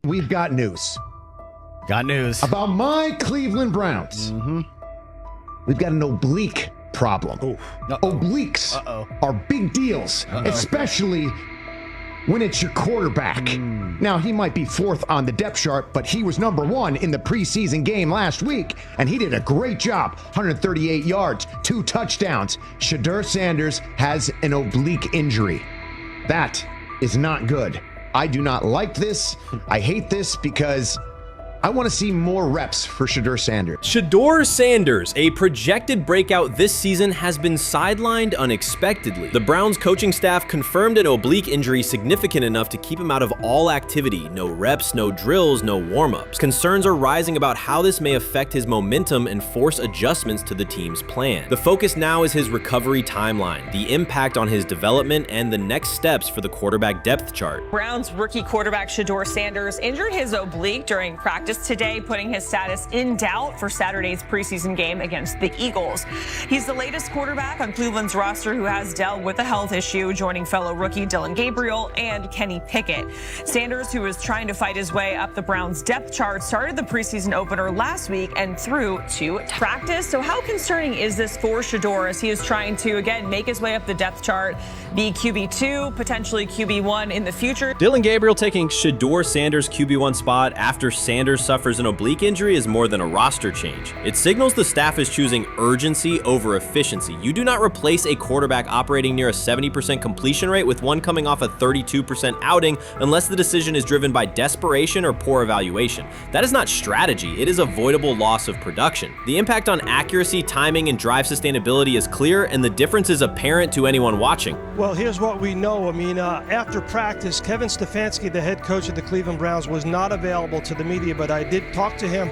we've got news. Got news. About my Cleveland Browns. We've got an oblique problem. Obliques are big deals, especially when it's your quarterback. Now, he might be fourth on the depth chart, but he was number one in the preseason game last week, and he did a great job. 138 yards, 2 touchdowns. Shedeur Sanders has an oblique injury. That is not good. I do not like this. I hate this because I want to see more reps for Shedeur Sanders. Shedeur Sanders, a projected breakout this season, has been sidelined unexpectedly. The Browns coaching staff confirmed an oblique injury significant enough to keep him out of all activity. No reps, no drills, no warm-ups. Concerns are rising about how this may affect his momentum and force adjustments to the team's plan. The focus now is his recovery timeline, the impact on his development, and the next steps for the quarterback depth chart. Browns rookie quarterback Shedeur Sanders injured his oblique during practice today, putting his status in doubt for Saturday's preseason game against the Eagles. He's the latest quarterback on Cleveland's roster who has dealt with a health issue, joining fellow rookie Dillon Gabriel and Kenny Pickett. Sanders, who is trying to fight his way up the Browns depth chart, started the preseason opener last week and threw to practice. So how concerning is this for Shedeur as he is trying to, again, make his way up the depth chart, be QB2, potentially QB1 in the future? Dillon Gabriel taking Shedeur Sanders' QB1 spot after Sanders suffers an oblique injury is more than a roster change. It signals the staff is choosing urgency over efficiency. You do not replace a quarterback operating near a 70% completion rate with one coming off a 32% outing unless the decision is driven by desperation or poor evaluation. That is not strategy, it is avoidable loss of production. The impact on accuracy, timing, and drive sustainability is clear, and the difference is apparent to anyone watching. Well, here's what we know. I mean, after practice, Kevin Stefanski, the head coach of the Cleveland Browns, was not available to the media, but I did talk to him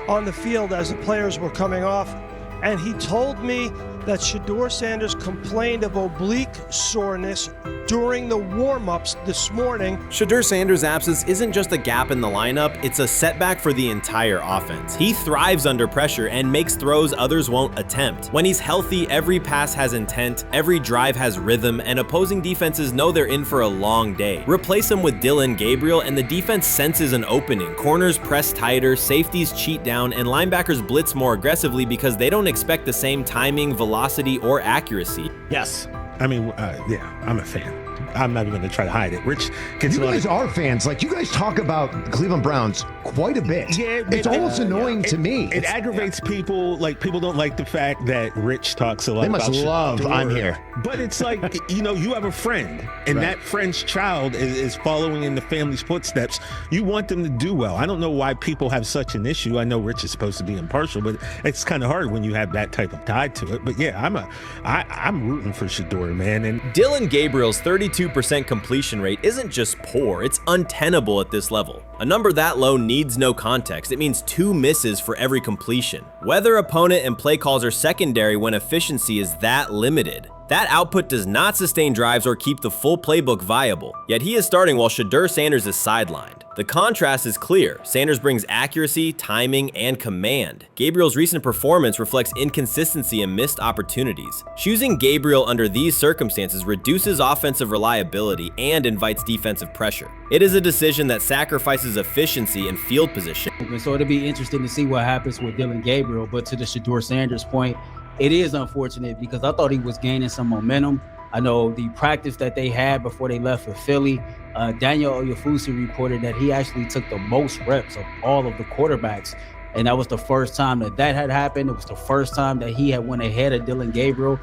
on the field as the players were coming off, and he told me that Shedeur Sanders complained of oblique soreness during the warm-ups this morning. Shedeur Sanders' absence isn't just a gap in the lineup, it's a setback for the entire offense. He thrives under pressure and makes throws others won't attempt. When he's healthy, every pass has intent, every drive has rhythm, and opposing defenses know they're in for a long day. Replace him with Dillon Gabriel and the defense senses an opening. Corners press tighter, safeties cheat down, and linebackers blitz more aggressively because they don't expect the same timing, velocity, or accuracy. Yes. I mean, yeah, I'm a fan. I'm not even going to try to hide it. Rich gets You guys are fans. Like, you guys talk about the Cleveland Browns quite a bit. Yeah, it's almost annoying to me. It aggravates people. Like, people don't like the fact that Rich talks a lot about They must love Shedeur. I'm here. But it's like, you have a friend, and that friend's child is following in the family's footsteps. You want them to do well. I don't know why people have such an issue. I know Rich is supposed to be impartial, but it's kind of hard when you have that type of tie to it. But yeah, I'm rooting for Shedeur, man. And Dillon Gabriel's 32% completion rate isn't just poor, it's untenable at this level. A number that low needs no context. It means 2 misses for every completion. Weather, opponent, and play calls are secondary when efficiency is that limited. That output does not sustain drives or keep the full playbook viable, yet he is starting while Shedeur Sanders is sidelined. The contrast is clear. Sanders brings accuracy, timing, and command. Gabriel's recent performance reflects inconsistency and missed opportunities. Choosing Gabriel under these circumstances reduces offensive reliability and invites defensive pressure. It is a decision that sacrifices efficiency and field position. So it'll be interesting to see what happens with Dillon Gabriel, but to the Shedeur Sanders point, it is unfortunate because I thought he was gaining some momentum. I know the practice that they had before they left for Philly, Daniel Oyefusi reported that he actually took the most reps of all of the quarterbacks. And that was the first time that had happened. It was the first time that he had went ahead of Dillon Gabriel,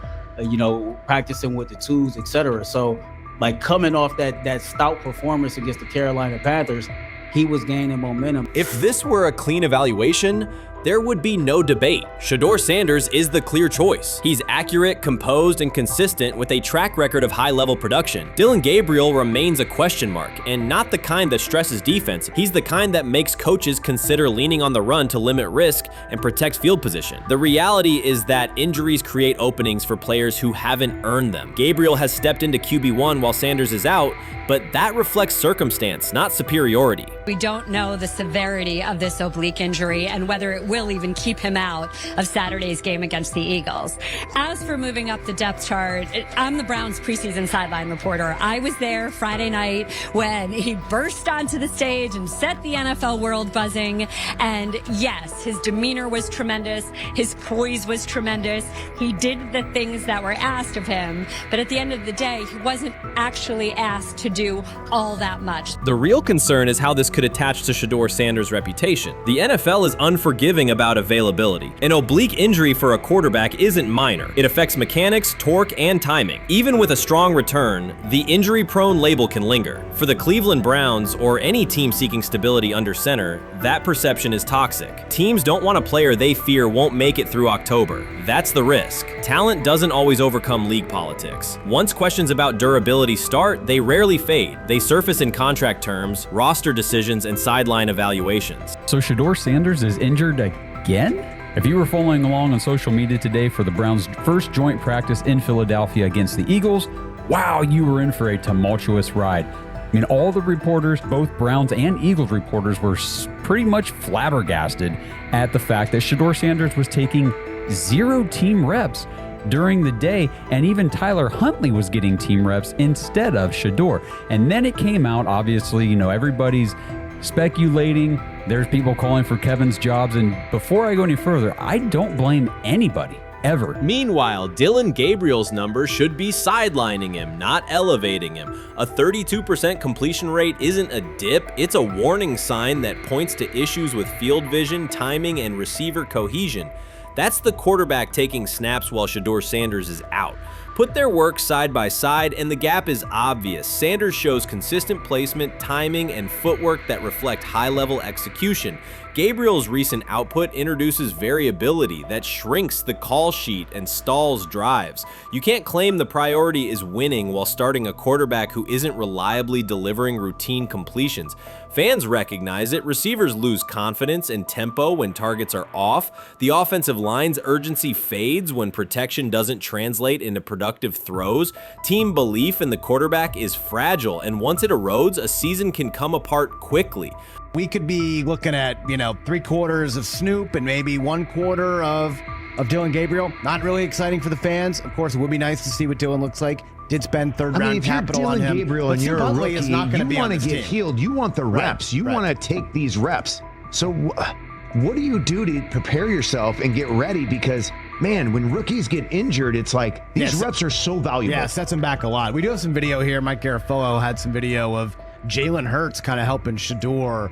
practicing with the twos, etc. So, like, coming off that stout performance against the Carolina Panthers, he was gaining momentum. If this were a clean evaluation, there would be no debate. Shedeur Sanders is the clear choice. He's accurate, composed, and consistent with a track record of high-level production. Dillon Gabriel remains a question mark, and not the kind that stresses defense. He's the kind that makes coaches consider leaning on the run to limit risk and protect field position. The reality is that injuries create openings for players who haven't earned them. Gabriel has stepped into QB1 while Sanders is out, but that reflects circumstance, not superiority. We don't know the severity of this oblique injury and whether it will even keep him out of Saturday's game against the Eagles. As for moving up the depth chart, I'm the Browns preseason sideline reporter. I was there Friday night when he burst onto the stage and set the NFL world buzzing. And yes, his demeanor was tremendous. His poise was tremendous. He did the things that were asked of him. But at the end of the day, he wasn't actually asked to do all that much. The real concern is how this could attach to Shedeur Sanders' reputation. The NFL is unforgiving about availability. An oblique injury for a quarterback isn't minor. It affects mechanics, torque, and timing. Even with a strong return, the injury-prone label can linger. For the Cleveland Browns, or any team seeking stability under center, that perception is toxic. Teams don't want a player they fear won't make it through October. That's the risk. Talent doesn't always overcome league politics. Once questions about durability start, they rarely fade. They surface in contract terms, roster decisions, and sideline evaluations. So Shedeur Sanders is injured again? If you were following along on social media today for the Browns' first joint practice in Philadelphia against the Eagles, wow, you were in for a tumultuous ride. I mean, all the reporters, both Browns and Eagles reporters, were pretty much flabbergasted at the fact that Shedeur Sanders was taking 0 team reps during the day, and even Tyler Huntley was getting team reps instead of Shedeur. And then it came out, obviously, everybody's speculating. There's people calling for Kevin's jobs. And before I go any further, I don't blame anybody, ever. Meanwhile, Dillon Gabriel's numbers should be sidelining him, not elevating him. A 32% completion rate isn't a dip, it's a warning sign that points to issues with field vision, timing, and receiver cohesion. That's the quarterback taking snaps while Shedeur Sanders is out. Put their work side by side and the gap is obvious. Sanders shows consistent placement, timing, and footwork that reflect high-level execution. Gabriel's recent output introduces variability that shrinks the call sheet and stalls drives. You can't claim the priority is winning while starting a quarterback who isn't reliably delivering routine completions. Fans recognize it, receivers lose confidence and tempo when targets are off, the offensive line's urgency fades when protection doesn't translate into productive throws, team belief in the quarterback is fragile, and once it erodes, a season can come apart quickly. We could be looking at, 3/4 of Snoop and maybe 1/4 of Dillon Gabriel. Not really exciting for the fans. Of course, it would be nice to see what Dillon looks like. Did spend third-round capital on him. If you're Dillon Gabriel and you're a rookie, is not you want to get healed. You want the reps. You want to take these reps. So what do you do to prepare yourself and get ready? Because, man, when rookies get injured, it's like these reps are so valuable. Yeah, sets them back a lot. We do have some video here. Mike Garafolo had some video of Jalen Hurts kind of helping Shedeur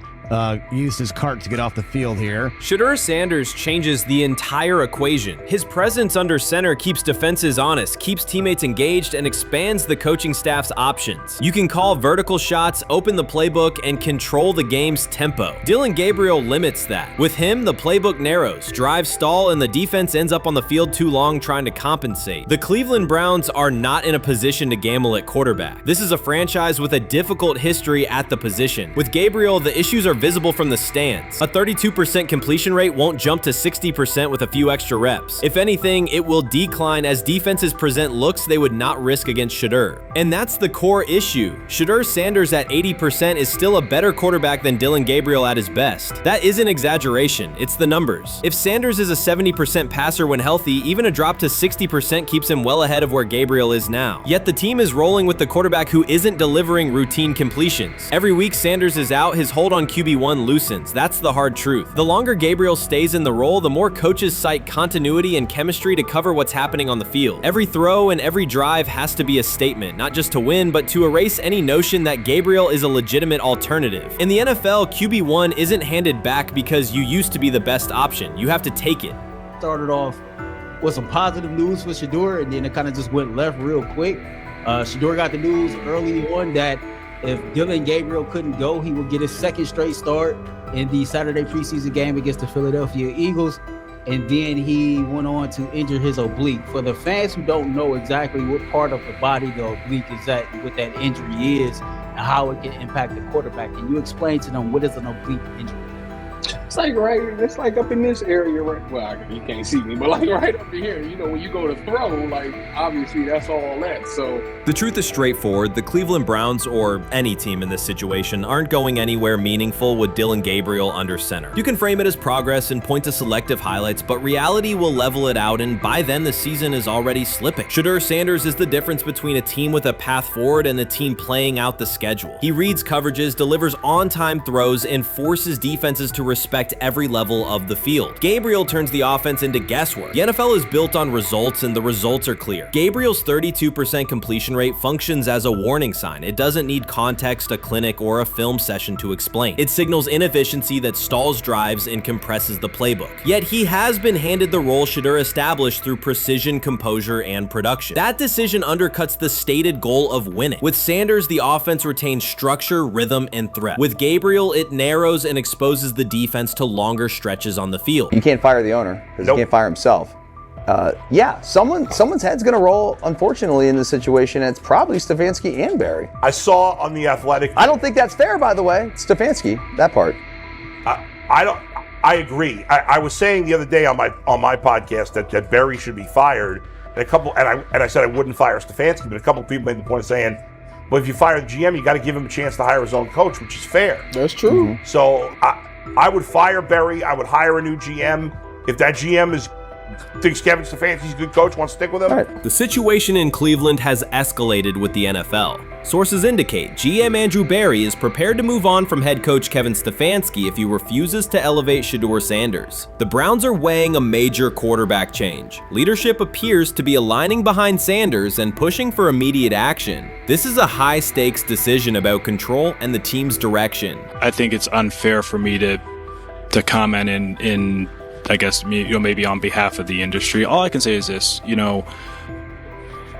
used his cart to get off the field here. Shedeur Sanders changes the entire equation. His presence under center keeps defenses honest, keeps teammates engaged, and expands the coaching staff's options. You can call vertical shots, open the playbook, and control the game's tempo. Dillon Gabriel limits that. With him, the playbook narrows, drives stall, and the defense ends up on the field too long trying to compensate. The Cleveland Browns are not in a position to gamble at quarterback. This is a franchise with a difficult history at the position. With Gabriel, the issues are visible from the stands. A 32% completion rate won't jump to 60% with a few extra reps. If anything, it will decline as defenses present looks they would not risk against Shedeur. And that's the core issue. Shedeur Sanders at 80% is still a better quarterback than Dillon Gabriel at his best. That isn't exaggeration, it's the numbers. If Sanders is a 70% passer when healthy, even a drop to 60% keeps him well ahead of where Gabriel is now. Yet the team is rolling with the quarterback who isn't delivering routine completions. Every week Sanders is out, his hold on QB1 loosens. That's the hard truth. The longer Gabriel stays in the role, the more coaches cite continuity and chemistry to cover what's happening on the field. Every throw and every drive has to be a statement, not just to win, but to erase any notion that Gabriel is a legitimate alternative. In the NFL, QB1 isn't handed back because you used to be the best option. You have to take it. Started off with some positive news for Shedeur, and then it kind of just went left real quick. Shedeur got the news early on that if Dillon Gabriel couldn't go, he would get his second straight start in the Saturday preseason game against the Philadelphia Eagles. And then he went on to injure his oblique. For the fans who don't know exactly what part of the body the oblique is at and what that injury is and how it can impact the quarterback, can you explain to them what is an oblique injury? It's like up in this area, right? Well, you can't see me, but like right up in here, when you go to throw, like obviously that's all that. So the truth is straightforward. The Cleveland Browns, or any team in this situation, aren't going anywhere meaningful with Dillon Gabriel under center. You can frame it as progress and point to selective highlights, but reality will level it out, and by then the season is already slipping. Shedeur Sanders is the difference between a team with a path forward and a team playing out the schedule. He reads coverages, delivers on-time throws, and forces defenses to respect every level of the field. Gabriel turns the offense into guesswork. The NFL is built on results, and the results are clear. Gabriel's 32% completion rate functions as a warning sign. It doesn't need context, a clinic, or a film session to explain. It signals inefficiency that stalls drives and compresses the playbook. Yet he has been handed the role Shedeur established through precision, composure, and production. That decision undercuts the stated goal of winning. With Sanders, the offense retains structure, rhythm, and threat. With Gabriel, it narrows and exposes the defense to longer stretches on the field. You can't fire the owner because he can't fire himself. Yeah, someone's head's going to roll, unfortunately, in this situation. And it's probably Stefanski and Barry. I saw on The Athletic. I don't think that's fair, by the way. Stefanski, that part. I agree. I was saying the other day on my podcast that Barry should be fired. And I said I wouldn't fire Stefanski, but a couple of people made the point of saying, well, if you fire the GM, you got to give him a chance to hire his own coach, which is fair. That's true. Mm-hmm. So I would fire Barry. I would hire a new GM. If that GM thinks Kevin Stefanski's a good coach, wants to stick with him. Right. The situation in Cleveland has escalated with the NFL. Sources indicate GM Andrew Barry is prepared to move on from head coach Kevin Stefanski if he refuses to elevate Shedeur Sanders. The Browns are weighing a major quarterback change. Leadership appears to be aligning behind Sanders and pushing for immediate action. This is a high-stakes decision about control and the team's direction. I think it's unfair for me to comment in I guess, maybe on behalf of the industry. All I can say is this,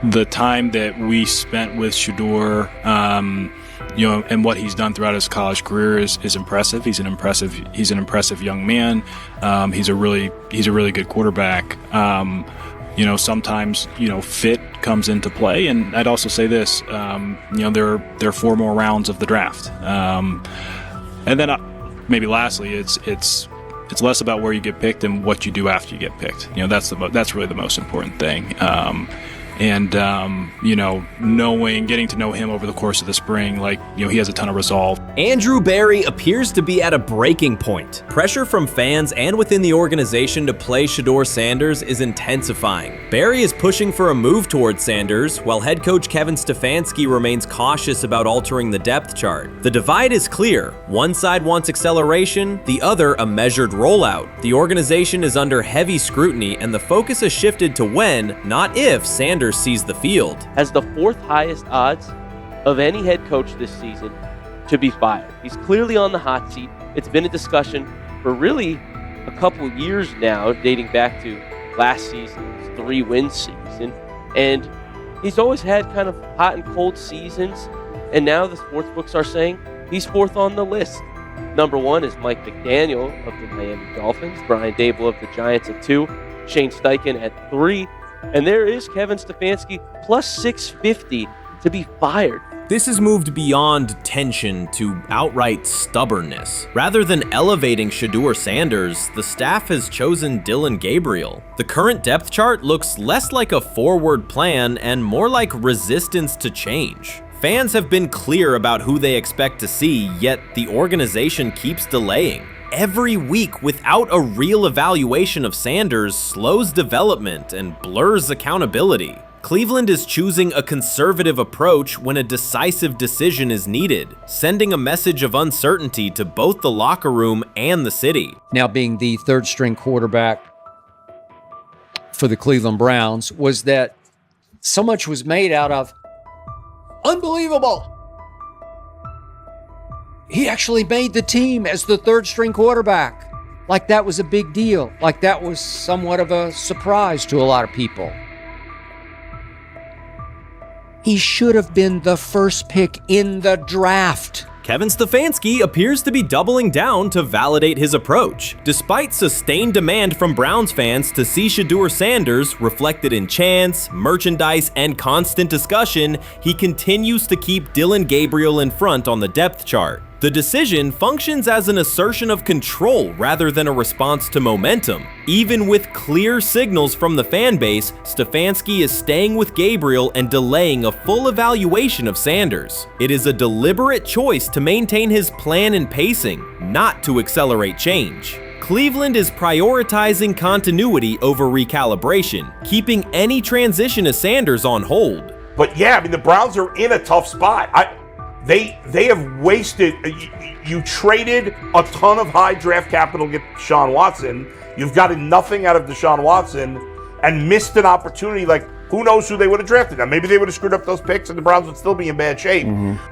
the time that we spent with Shedeur, and what he's done throughout his college career is impressive. He's an impressive young man. He's a really good quarterback. Sometimes, fit comes into play. And I'd also say this, there are 4 more rounds of the draft. And then maybe lastly, it's less about where you get picked and what you do after you get picked. That's really the most important thing. Getting to know him over the course of the spring, he has a ton of resolve. Andrew Barry appears to be at a breaking point. Pressure from fans and within the organization to play Shedeur Sanders is intensifying. Barry is pushing for a move towards Sanders, while head coach Kevin Stefanski remains cautious about altering the depth chart. The divide is clear. One side wants acceleration, the other a measured rollout. The organization is under heavy scrutiny, and the focus has shifted to when, not if, Sanders sees the field. Has the 4th highest odds of any head coach this season to be fired. He's clearly on the hot seat. It's been a discussion for really a couple of years now, dating back to last season's 3-win season. And he's always had kind of hot and cold seasons. And now the sports books are saying he's 4th on the list. Number 1 is Mike McDaniel of the Miami Dolphins, Brian Dable of the Giants at 2, Shane Steichen at 3, and there is Kevin Stefanski plus 650 to be fired. This has moved beyond tension to outright stubbornness. Rather than elevating Shedeur Sanders, the staff has chosen Dillon Gabriel. The current depth chart looks less like a forward plan and more like resistance to change. Fans have been clear about who they expect to see, yet the organization keeps delaying. Every week without a real evaluation of Sanders slows development and blurs accountability. Cleveland is choosing a conservative approach when a decisive decision is needed, sending a message of uncertainty to both the locker room and the city. Now being the 3rd string quarterback for the Cleveland Browns, was that so much was made out of unbelievable. He actually made the team as the 3rd string quarterback. Like that was a big deal. Like that was somewhat of a surprise to a lot of people. He should have been the first pick in the draft. Kevin Stefanski appears to be doubling down to validate his approach. Despite sustained demand from Browns fans to see Shedeur Sanders reflected in chants, merchandise, and constant discussion, he continues to keep Dillon Gabriel in front on the depth chart. The decision functions as an assertion of control rather than a response to momentum. Even with clear signals from the fan base, Stefanski is staying with Gabriel and delaying a full evaluation of Sanders. It is a deliberate choice to maintain his plan and pacing, not to accelerate change. Cleveland is prioritizing continuity over recalibration, keeping any transition to Sanders on hold. But yeah, I mean, the Browns are in a tough spot. They have wasted. You traded a ton of high draft capital to get Deshaun Watson. You've gotten nothing out of Deshaun Watson and missed an opportunity. Like, who knows who they would have drafted? Now, maybe they would have screwed up those picks and the Browns would still be in bad shape.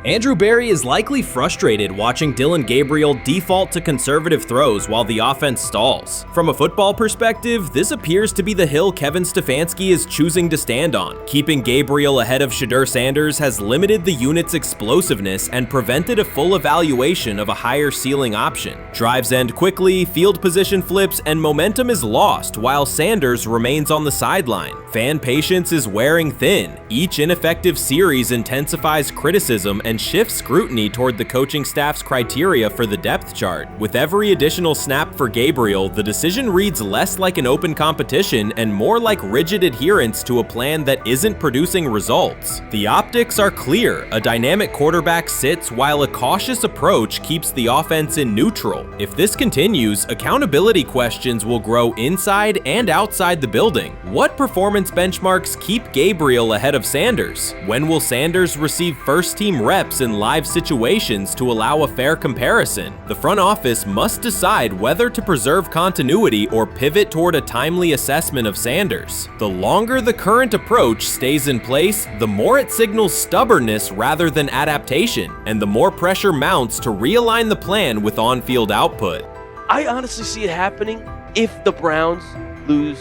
Andrew Berry is likely frustrated watching Dillon Gabriel default to conservative throws while the offense stalls. From a football perspective, this appears to be the hill Kevin Stefanski is choosing to stand on. Keeping Gabriel ahead of Shedeur Sanders has limited the unit's explosiveness and prevented a full evaluation of a higher ceiling option. Drives end quickly, field position flips, and momentum is lost while Sanders remains on the sideline. Fan patience is wearing thin. Each ineffective series intensifies criticism and shifts scrutiny toward the coaching staff's criteria for the depth chart. With every additional snap for Gabriel, the decision reads less like an open competition and more like rigid adherence to a plan that isn't producing results. The optics are clear. A dynamic quarterback sits while a cautious approach keeps the offense in neutral. If this continues, accountability questions will grow inside and outside the building. What performance benchmarks keep Gabriel ahead of Sanders? When will Sanders receive first-team reps in live situations to allow a fair comparison? The front office must decide whether to preserve continuity or pivot toward a timely assessment of Sanders. The longer the current approach stays in place, the more it signals stubbornness rather than adaptation, and the more pressure mounts to realign the plan with on-field output. I honestly see it happening if the Browns lose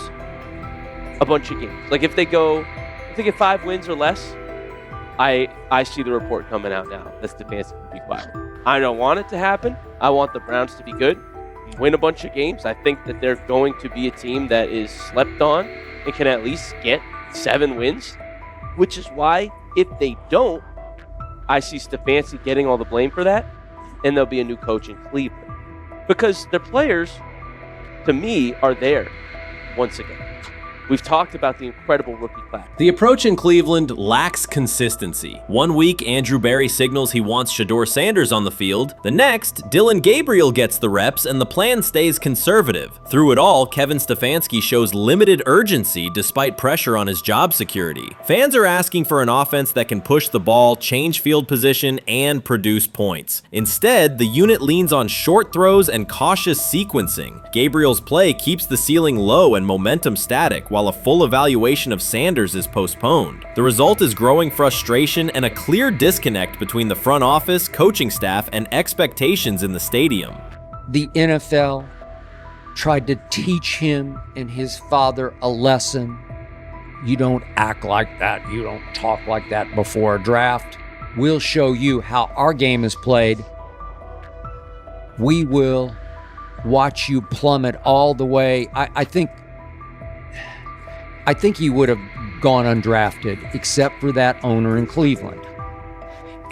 a bunch of games. Like if they get 5 wins or less, I see the report coming out now that Stefanski will be fired. I don't want it to happen. I want the Browns to be good, win a bunch of games. I think that they're going to be a team that is slept on and can at least get 7 wins, which is why if they don't, I see Stefanski getting all the blame for that, and there'll be a new coach in Cleveland. Because their players, to me, are there once again. We've talked about the incredible rookie class. The approach in Cleveland lacks consistency. One week, Andrew Berry signals he wants Shedeur Sanders on the field. The next, Dillon Gabriel gets the reps and the plan stays conservative. Through it all, Kevin Stefanski shows limited urgency despite pressure on his job security. Fans are asking for an offense that can push the ball, change field position, and produce points. Instead, the unit leans on short throws and cautious sequencing. Gabriel's play keeps the ceiling low and momentum static, while a full evaluation of Sanders is postponed. The result is growing frustration and a clear disconnect between the front office, coaching staff, and expectations in the stadium. The NFL tried to teach him and his father a lesson. You don't act like that. You don't talk like that before a draft. We'll show you how our game is played. We will watch you plummet all the way. I think he would have gone undrafted except for that owner in Cleveland.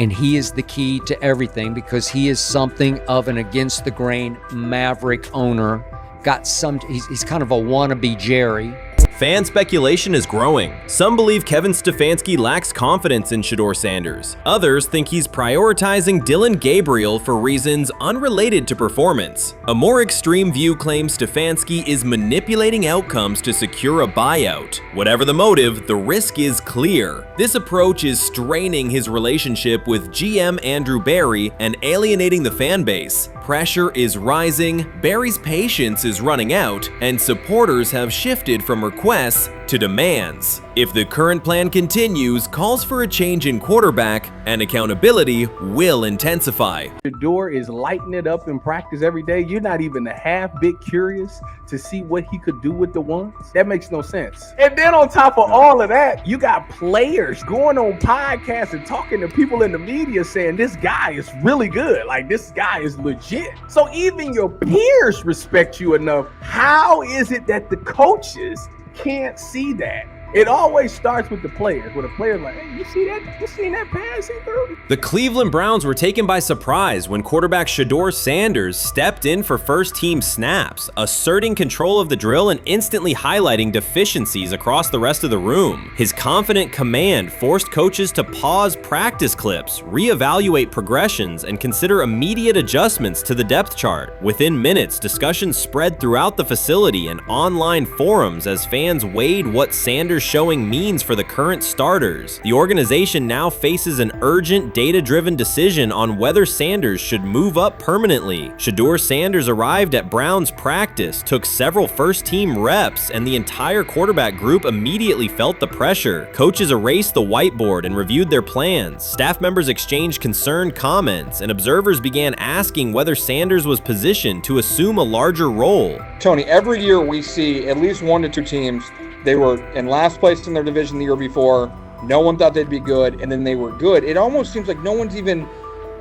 And he is the key to everything because he is something of an against the grain maverick owner. He's kind of a wannabe Jerry. Fan speculation is growing. Some believe Kevin Stefanski lacks confidence in Shedeur Sanders. Others think he's prioritizing Dillon Gabriel for reasons unrelated to performance. A more extreme view claims Stefanski is manipulating outcomes to secure a buyout. Whatever the motive, the risk is clear. This approach is straining his relationship with GM Andrew Berry and alienating the fan base. Pressure is rising, Berry's patience is running out, and supporters have shifted from requests to demands. If the current plan continues, calls for a change in quarterback and accountability will intensify. Shedeur is lighting it up in practice every day. You're not even a half bit curious to see what he could do with the ones. That makes no sense. And then on top of all of that, you got players going on podcasts and talking to people in the media saying this guy is really good. Like this guy is legit. So even your peers respect you enough. How is it that the coaches can't see that? It always starts with the players, where the player's like, hey, you see that? You seen that pass he threw? The Cleveland Browns were taken by surprise when quarterback Shedeur Sanders stepped in for first-team snaps, asserting control of the drill and instantly highlighting deficiencies across the rest of the room. His confident command forced coaches to pause practice clips, reevaluate progressions, and consider immediate adjustments to the depth chart. Within minutes, discussions spread throughout the facility and online forums as fans weighed what Sanders' showing means for the current starters. The organization now faces an urgent, data-driven decision on whether Sanders should move up permanently. Shedeur Sanders arrived at Browns practice, took several first-team reps, and the entire quarterback group immediately felt the pressure. Coaches erased the whiteboard and reviewed their plans. Staff members exchanged concerned comments, and observers began asking whether Sanders was positioned to assume a larger role. Tony, every year we see at least 1 to 2 teams. They were in last place in their division the year before. No one thought they'd be good, and then they were good. It almost seems like no one's even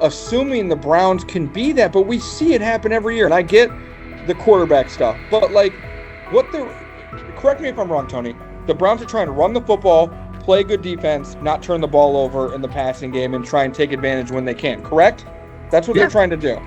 assuming the Browns can be that, but we see it happen every year. And I get the quarterback stuff, but like, correct me if I'm wrong, Tony. The Browns are trying to run the football, play good defense, not turn the ball over in the passing game, and try and take advantage when they can, correct? That's what they're trying to do.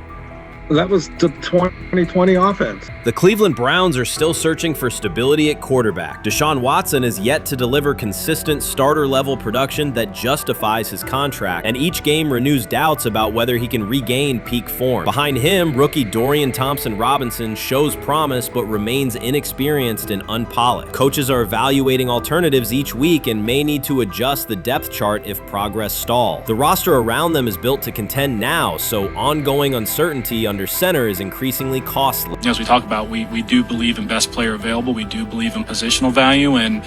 That was the 2020 offense. The Cleveland Browns are still searching for stability at quarterback. Deshaun Watson is yet to deliver consistent starter-level production that justifies his contract, and each game renews doubts about whether he can regain peak form. Behind him, rookie Dorian Thompson-Robinson shows promise but remains inexperienced and unpolished. Coaches are evaluating alternatives each week and may need to adjust the depth chart if progress stalls. The roster around them is built to contend now, so ongoing uncertainty under center is increasingly costly. As we talk about, we do believe in best player available. We do believe in positional value, and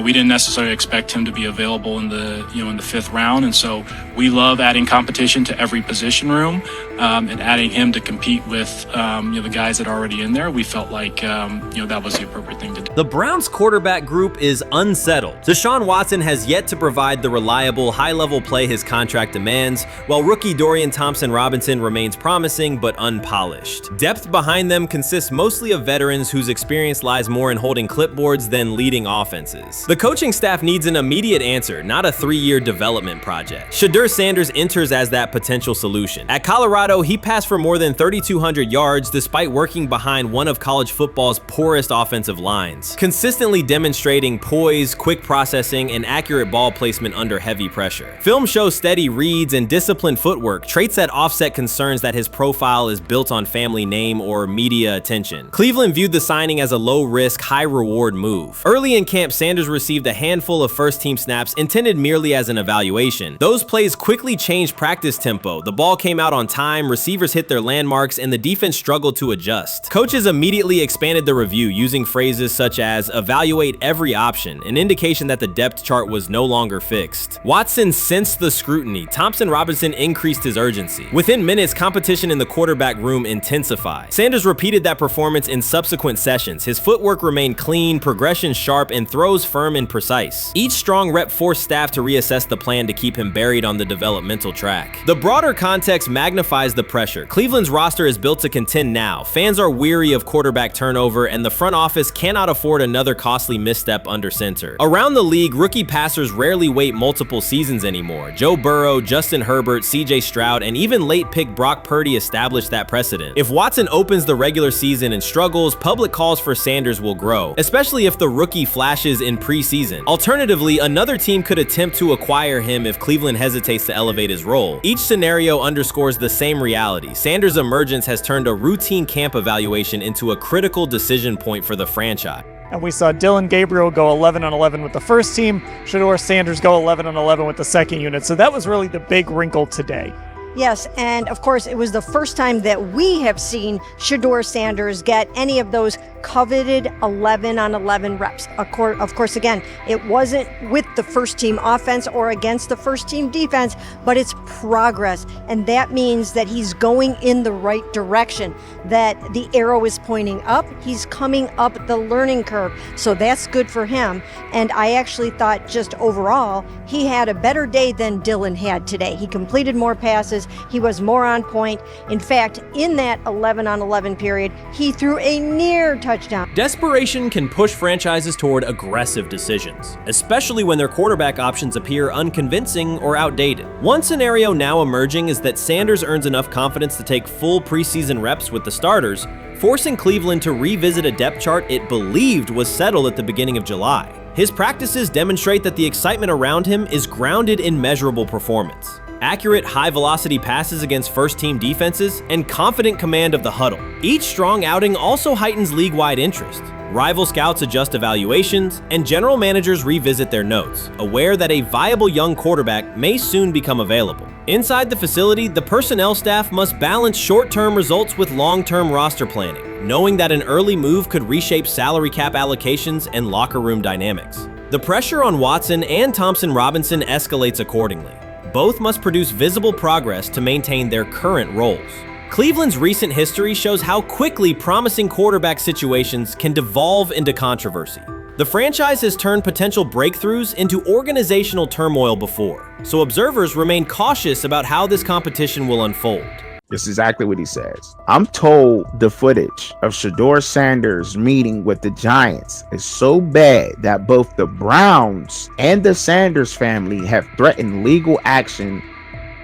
we didn't necessarily expect him to be available in the in the 5th round, and so we love adding competition to every position room and adding him to compete with the guys that are already in there. We felt like that was the appropriate thing to do. The Browns quarterback group is unsettled. Deshaun Watson has yet to provide the reliable, high-level play his contract demands, while rookie Dorian Thompson-Robinson remains promising but unpolished. Depth behind them consists mostly of veterans whose experience lies more in holding clipboards than leading offenses. The coaching staff needs an immediate answer, not a 3-year development project. Shedeur Sanders enters as that potential solution. At Colorado, he passed for more than 3,200 yards despite working behind one of college football's poorest offensive lines, consistently demonstrating poise, quick processing, and accurate ball placement under heavy pressure. Film shows steady reads and disciplined footwork, traits that offset concerns that his profile is built on family name or media attention. Cleveland viewed the signing as a low-risk, high-reward move. Early in camp, Sanders received a handful of first-team snaps intended merely as an evaluation. Those plays quickly changed practice tempo. The ball came out on time, receivers hit their landmarks, and the defense struggled to adjust. Coaches immediately expanded the review, using phrases such as evaluate every option, an indication that the depth chart was no longer fixed. Watson sensed the scrutiny. Thompson-Robinson increased his urgency. Within minutes, competition in the quarterback room intensified. Sanders repeated that performance in subsequent sessions. His footwork remained clean, progression sharp, and throws firm and precise. Each strong rep forced staff to reassess the plan to keep him buried on the developmental track. The broader context magnifies the pressure. Cleveland's roster is built to contend now. Fans are weary of quarterback turnover, and the front office cannot afford another costly misstep under center. Around the league, rookie passers rarely wait multiple seasons anymore. Joe Burrow, Justin Herbert, CJ Stroud, and even late pick Brock Purdy established that precedent. If Watson opens the regular season and struggles, public calls for Sanders will grow, especially if the rookie flashes in preseason. Alternatively, another team could attempt to acquire him if Cleveland hesitates to elevate his role. Each scenario underscores the same reality. Sanders' emergence has turned a routine camp evaluation into a critical decision point for the franchise. And we saw Dillon Gabriel go 11-11 with the first team, Shedeur Sanders go 11-11 with the second unit. So that was really the big wrinkle today. Yes, and of course, it was the first time that we have seen Shedeur Sanders get any of those coveted 11-on-11 reps. Of course, again, it wasn't with the first team offense or against the first team defense, but it's progress. And that means that he's going in the right direction, that the arrow is pointing up. He's coming up the learning curve. So that's good for him. And I actually thought just overall, he had a better day than Dillon had today. He completed more passes. passes. He was more on point. In fact, in that 11-on-11 period, he threw a near touchdown. Desperation can push franchises toward aggressive decisions, especially when their quarterback options appear unconvincing or outdated. One scenario now emerging is that Sanders earns enough confidence to take full preseason reps with the starters, forcing Cleveland to revisit a depth chart it believed was settled at the beginning of July. His practices demonstrate that the excitement around him is grounded in measurable performance. Accurate, high-velocity passes against first-team defenses, and confident command of the huddle. Each strong outing also heightens league-wide interest. Rival scouts adjust evaluations, and general managers revisit their notes, aware that a viable young quarterback may soon become available. Inside the facility, the personnel staff must balance short-term results with long-term roster planning, knowing that an early move could reshape salary cap allocations and locker room dynamics. The pressure on Watson and Thompson Robinson escalates accordingly. Both must produce visible progress to maintain their current roles. Cleveland's recent history shows how quickly promising quarterback situations can devolve into controversy. The franchise has turned potential breakthroughs into organizational turmoil before, so observers remain cautious about how this competition will unfold. This is exactly what he says. I'm told the footage of Shedeur Sanders meeting with the Giants is so bad that both the Browns and the Sanders family have threatened legal action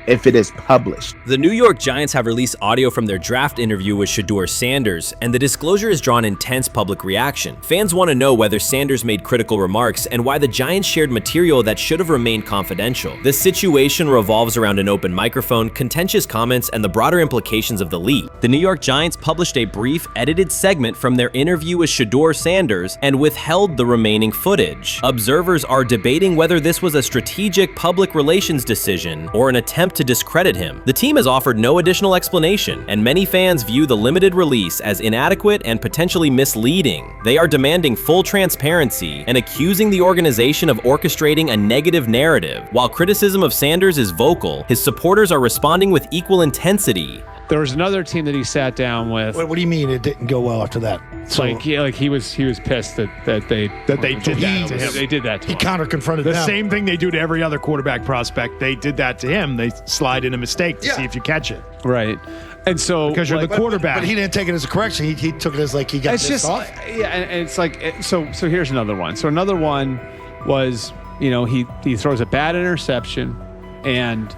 if it is published. The New York Giants have released audio from their draft interview with Shedeur Sanders, and the disclosure has drawn intense public reaction. Fans want to know whether Sanders made critical remarks and why the Giants shared material that should have remained confidential. The situation revolves around an open microphone, contentious comments, and the broader implications of the leak. The New York Giants published a brief, edited segment from their interview with Shedeur Sanders and withheld the remaining footage. Observers are debating whether this was a strategic public relations decision or an attempt to discredit him. The team has offered no additional explanation, and many fans view the limited release as inadequate and potentially misleading. They are demanding full transparency and accusing the organization of orchestrating a negative narrative. While criticism of Sanders is vocal, his supporters are responding with equal intensity. There was another team that he sat down with. What do you mean it didn't go well after that? So, he was pissed that they did that to him. They did that to him. He counter-confronted the them. same thing they do to every other quarterback prospect. They did that to him. They slide in a mistake to see if you catch it. Right. And so because you're the quarterback. But he didn't take it as a correction. He took it as like he got pissed off. Yeah, and it's like so here's another one. So another one was, he throws a bad interception, and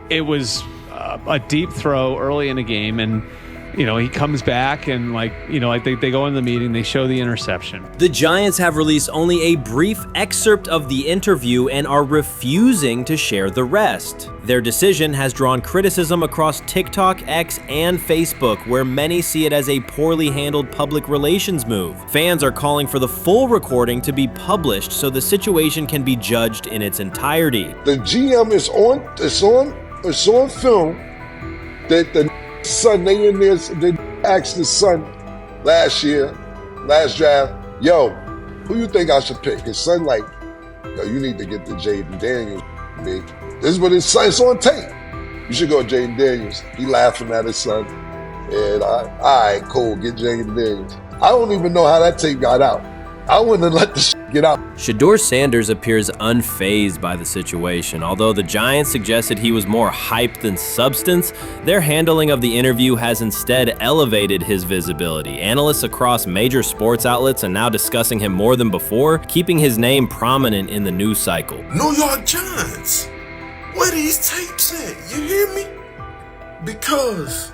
it was a deep throw early in the game, and he comes back and they go in the meeting, they show the interception. The Giants have released only a brief excerpt of the interview and are refusing to share the rest. Their decision has drawn criticism across TikTok, X, and Facebook, where many see it as a poorly handled public relations move. Fans are calling for the full recording to be published so the situation can be judged in its entirety. The GM is on film that the son, they asked the son last draft, yo, who you think I should pick? His son like, yo, you need to get the Jaden Daniels, big. This is what his son, it's on tape. You should go Jaden Daniels. He laughing at his son. And all right, cool, get Jaden Daniels. I don't even know how that tape got out. I wouldn't have let the get out. Shedeur Sanders appears unfazed by the situation. Although the Giants suggested he was more hype than substance, their handling of the interview has instead elevated his visibility. Analysts across major sports outlets are now discussing him more than before, keeping his name prominent in the news cycle. New York Giants, where these tapes at? You hear me? Because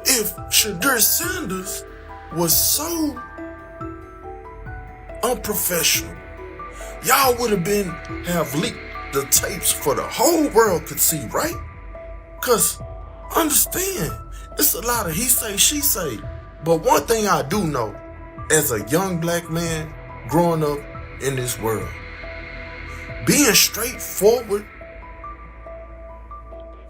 if Shedeur Sanders was so unprofessional, y'all would have leaked the tapes for the whole world could see, right? Cause understand, it's a lot of he say, she say. But one thing I do know, as a young black man growing up in this world, being straightforward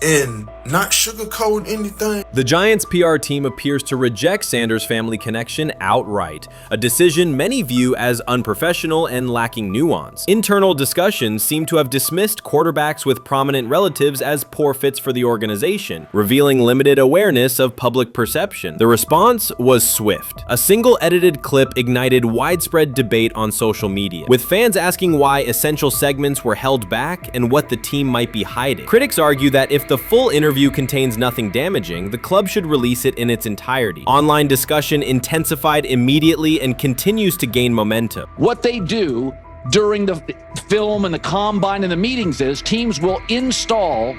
and not sugarcoat anything. The Giants' PR team appears to reject Sanders' family connection outright, a decision many view as unprofessional and lacking nuance. Internal discussions seem to have dismissed quarterbacks with prominent relatives as poor fits for the organization, revealing limited awareness of public perception. The response was swift. A single edited clip ignited widespread debate on social media, with fans asking why essential segments were held back and what the team might be hiding. Critics argue that if the full interview contains nothing damaging, the club should release it in its entirety. Online discussion intensified immediately and continues to gain momentum. What they do during the film and the combine and the meetings is teams will install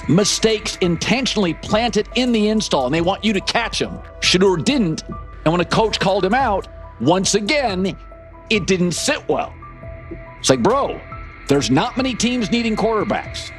mistakes intentionally planted in the install, and they want you to catch them. Shedeur didn't, and when a coach called him out, once again, it didn't sit well. It's like, bro, there's not many teams needing quarterbacks,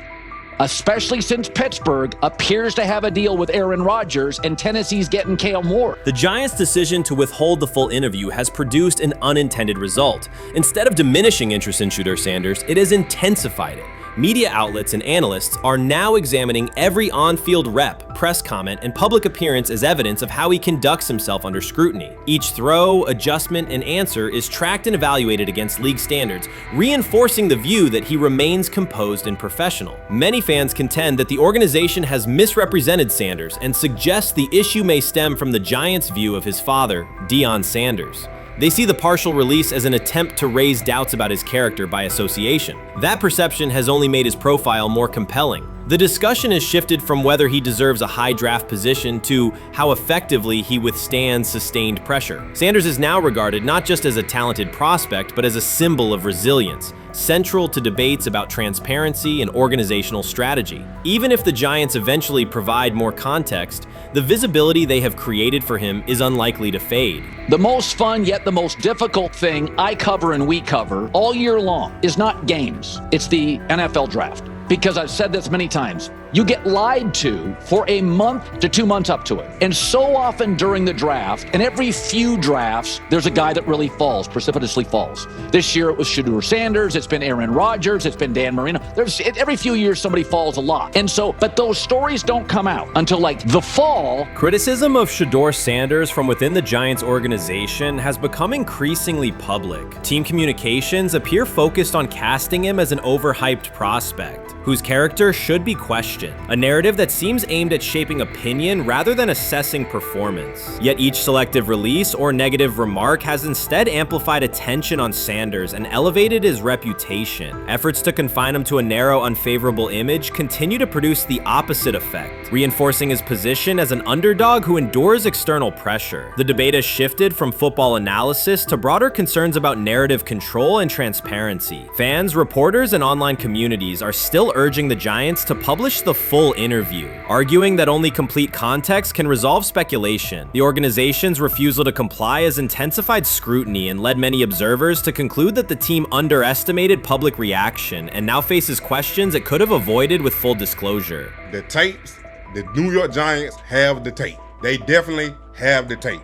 especially since Pittsburgh appears to have a deal with Aaron Rodgers and Tennessee's getting Kale Moore. The Giants' decision to withhold the full interview has produced an unintended result. Instead of diminishing interest in Shedeur Sanders, it has intensified it. Media outlets and analysts are now examining every on-field rep, press comment, and public appearance as evidence of how he conducts himself under scrutiny. Each throw, adjustment, and answer is tracked and evaluated against league standards, reinforcing the view that he remains composed and professional. Many fans contend that the organization has misrepresented Sanders and suggest the issue may stem from the Giants' view of his father, Deion Sanders. They see the partial release as an attempt to raise doubts about his character by association. That perception has only made his profile more compelling. The discussion has shifted from whether he deserves a high draft position to how effectively he withstands sustained pressure. Sanders is now regarded not just as a talented prospect, but as a symbol of resilience, central to debates about transparency and organizational strategy. Even if the Giants eventually provide more context, the visibility they have created for him is unlikely to fade. The most fun yet the most difficult thing I cover and we cover all year long is not games. It's the NFL draft. Because I've said this many times, you get lied to for a month to 2 months up to it. And so often during the draft, and every few drafts, there's a guy that really falls, precipitously falls. This year it was Shedeur Sanders, it's been Aaron Rodgers, it's been Dan Marino. Every few years somebody falls a lot. And so, but those stories don't come out until like the fall. Criticism of Shedeur Sanders from within the Giants organization has become increasingly public. Team communications appear focused on casting him as an overhyped prospect, whose character should be questioned, a narrative that seems aimed at shaping opinion rather than assessing performance. Yet each selective release or negative remark has instead amplified attention on Sanders and elevated his reputation. Efforts to confine him to a narrow, unfavorable image continue to produce the opposite effect, reinforcing his position as an underdog who endures external pressure. The debate has shifted from football analysis to broader concerns about narrative control and transparency. Fans, reporters, and online communities are still urging the Giants to publish the full interview, arguing that only complete context can resolve speculation. The organization's refusal to comply has intensified scrutiny and led many observers to conclude that the team underestimated public reaction and now faces questions it could have avoided with full disclosure. The tapes, the New York Giants have the tape. They definitely have the tape.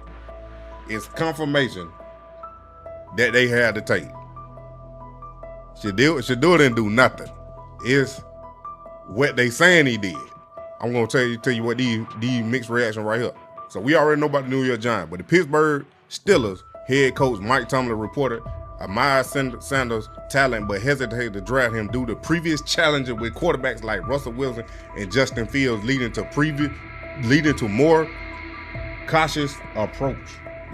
It's confirmation that they have the tape. Shedeur didn't do nothing. Is what they saying he did. I'm gonna tell you what these mixed reaction right here. So we already know about the New York Giants, but the Pittsburgh Steelers head coach Mike Tomlin reported admired Sanders' talent, but hesitated to draft him due to previous challenges with quarterbacks like Russell Wilson and Justin Fields, leading to more cautious approach.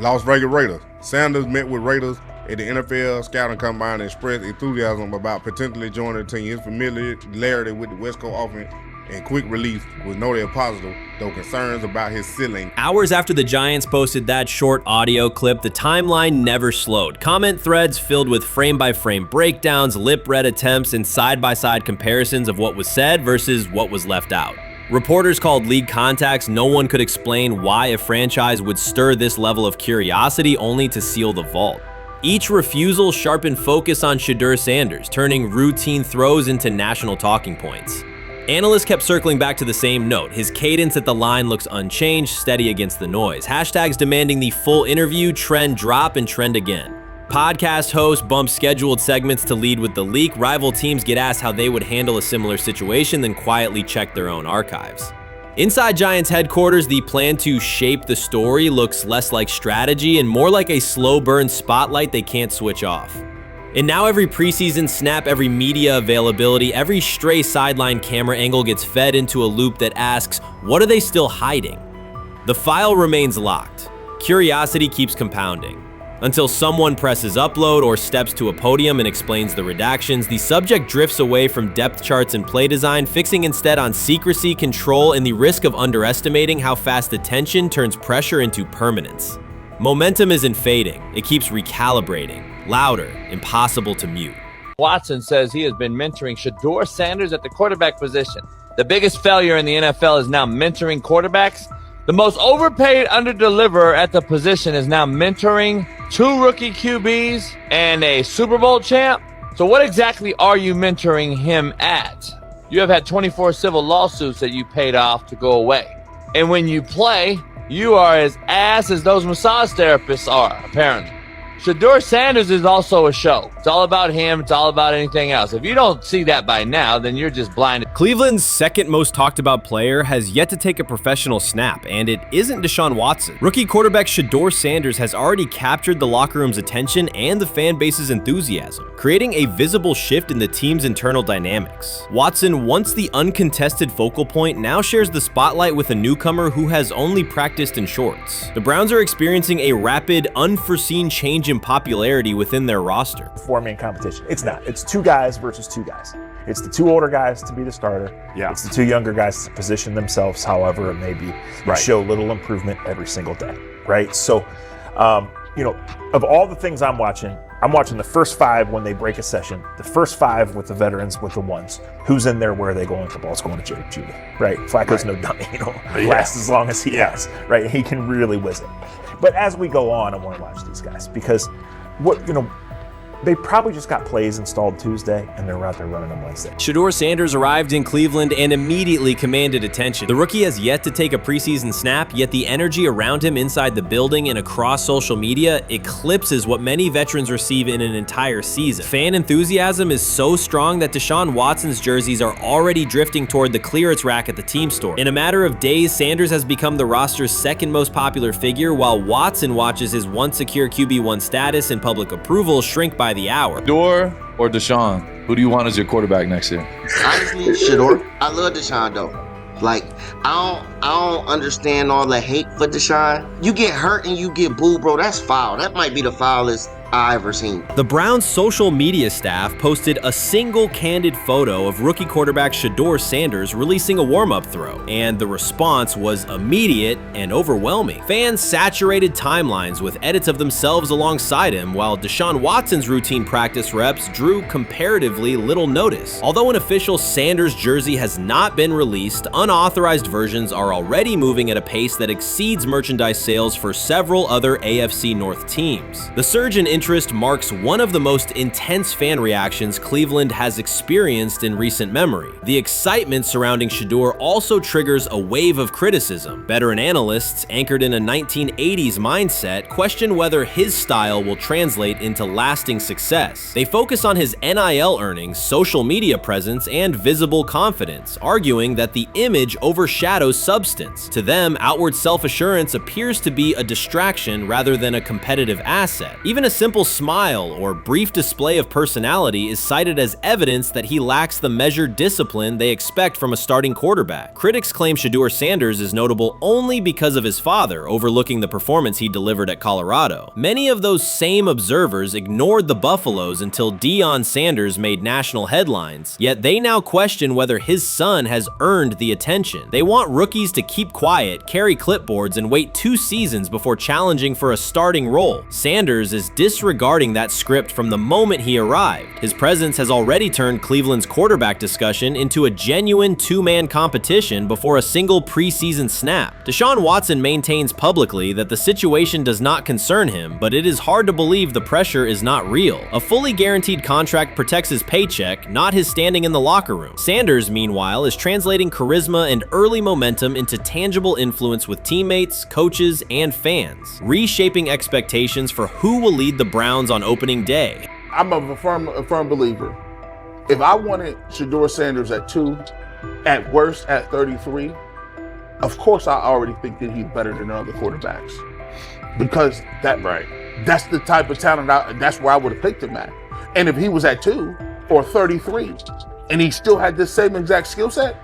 Las Vegas Raiders. Sanders met with Raiders at the NFL scouting combine and expressed enthusiasm about potentially joining the team. His familiarity with the West Coast offense and quick release was noted positive, though concerns about his ceiling. Hours after the Giants posted that short audio clip, the timeline never slowed. Comment threads filled with frame-by-frame breakdowns, lip-read attempts, and side-by-side comparisons of what was said versus what was left out. Reporters called league contacts. No one could explain why a franchise would stir this level of curiosity only to seal the vault. Each refusal sharpened focus on Shedeur Sanders, turning routine throws into national talking points. Analysts kept circling back to the same note. His cadence at the line looks unchanged, steady against the noise. Hashtags demanding the full interview, trend drop, and trend again. Podcast hosts bump scheduled segments to lead with the leak. Rival teams get asked how they would handle a similar situation, then quietly check their own archives. Inside Giants headquarters, the plan to shape the story looks less like strategy and more like a slow burn spotlight they can't switch off. And now every preseason snap, every media availability, every stray sideline camera angle gets fed into a loop that asks, what are they still hiding? The file remains locked. Curiosity keeps compounding. Until someone presses upload or steps to a podium and explains the redactions, the subject drifts away from depth charts and play design, fixing instead on secrecy, control, and the risk of underestimating how fast attention turns pressure into permanence. Momentum isn't fading, it keeps recalibrating, louder, impossible to mute. Watson says he has been mentoring Shedeur Sanders at the quarterback position. The biggest failure in the NFL is now mentoring quarterbacks. The most overpaid underdeliverer at the position is now mentoring 2 rookie QBs and a Super Bowl champ. So what exactly are you mentoring him at? You have had 24 civil lawsuits that you paid off to go away. And when you play, you are as ass as those massage therapists are, apparently. Shedeur Sanders is also a show. It's all about him. It's all about anything else. If you don't see that by now, then you're just blinded. Cleveland's second most talked about player has yet to take a professional snap, and it isn't Deshaun Watson. Rookie quarterback Shedeur Sanders has already captured the locker room's attention and the fan base's enthusiasm, creating a visible shift in the team's internal dynamics. Watson, once the uncontested focal point, now shares the spotlight with a newcomer who has only practiced in shorts. The Browns are experiencing a rapid, unforeseen change in popularity within their roster. Four-man competition. It's not. It's 2 guys versus 2 guys. It's the 2 older guys to be the starter. Yeah. It's the 2 younger guys to position themselves however it may be. Right. Show little improvement every single day. Right. So, of all the things I'm watching the first 5 when they break a session, the first 5 with the veterans, with the ones. Who's in there? Where are they going? The ball's going to Jerry Judy. Right. Flacco's no dummy. Lasts as long as he has. Right. He can really whiz it. But as we go on, I want to watch these guys because they probably just got plays installed Tuesday, and they're out there running them Wednesday. Shedeur Sanders arrived in Cleveland and immediately commanded attention. The rookie has yet to take a preseason snap, yet the energy around him inside the building and across social media eclipses what many veterans receive in an entire season. Fan enthusiasm is so strong that Deshaun Watson's jerseys are already drifting toward the clearance rack at the team store. In a matter of days, Sanders has become the roster's second most popular figure, while Watson watches his once secure QB1 status and public approval shrink by the hour. Shedeur or Deshaun? Who do you want as your quarterback next year? Honestly, Shedeur. I love Deshaun though. Like, I don't understand all the hate for Deshaun. You get hurt and you get booed, bro. That's foul. That might be the foulest I ever seen. The Browns' social media staff posted a single candid photo of rookie quarterback Shedeur Sanders releasing a warm-up throw, and the response was immediate and overwhelming. Fans saturated timelines with edits of themselves alongside him, while Deshaun Watson's routine practice reps drew comparatively little notice. Although an official Sanders jersey has not been released, unauthorized versions are already moving at a pace that exceeds merchandise sales for several other AFC North teams. The surge in interest marks one of the most intense fan reactions Cleveland has experienced in recent memory. The excitement surrounding Shedeur also triggers a wave of criticism. Veteran analysts, anchored in a 1980s mindset, question whether his style will translate into lasting success. They focus on his NIL earnings, social media presence, and visible confidence, arguing that the image overshadows substance. To them, outward self-assurance appears to be a distraction rather than a competitive asset. Even a simple smile or brief display of personality is cited as evidence that he lacks the measured discipline they expect from a starting quarterback. Critics claim Shedeur Sanders is notable only because of his father overlooking the performance he delivered at Colorado. Many of those same observers ignored the Buffaloes until Deion Sanders made national headlines, yet they now question whether his son has earned the attention. They want rookies to keep quiet, carry clipboards, and wait 2 seasons before challenging for a starting role. Sanders is disregarding that script from the moment he arrived. His presence has already turned Cleveland's quarterback discussion into a genuine 2-man competition before a single preseason snap. Deshaun Watson maintains publicly that the situation does not concern him, but it is hard to believe the pressure is not real. A fully guaranteed contract protects his paycheck, not his standing in the locker room. Sanders, meanwhile, is translating charisma and early momentum into tangible influence with teammates, coaches, and fans, reshaping expectations for who will lead the Browns on opening day. I'm a firm believer. If I wanted Shedeur Sanders at 2, at worst at 33, of course I already think that he's better than other quarterbacks. Because that's the type of talent, that's where I would have picked him at. And if he was at 2 or 33, and he still had the same exact skill set,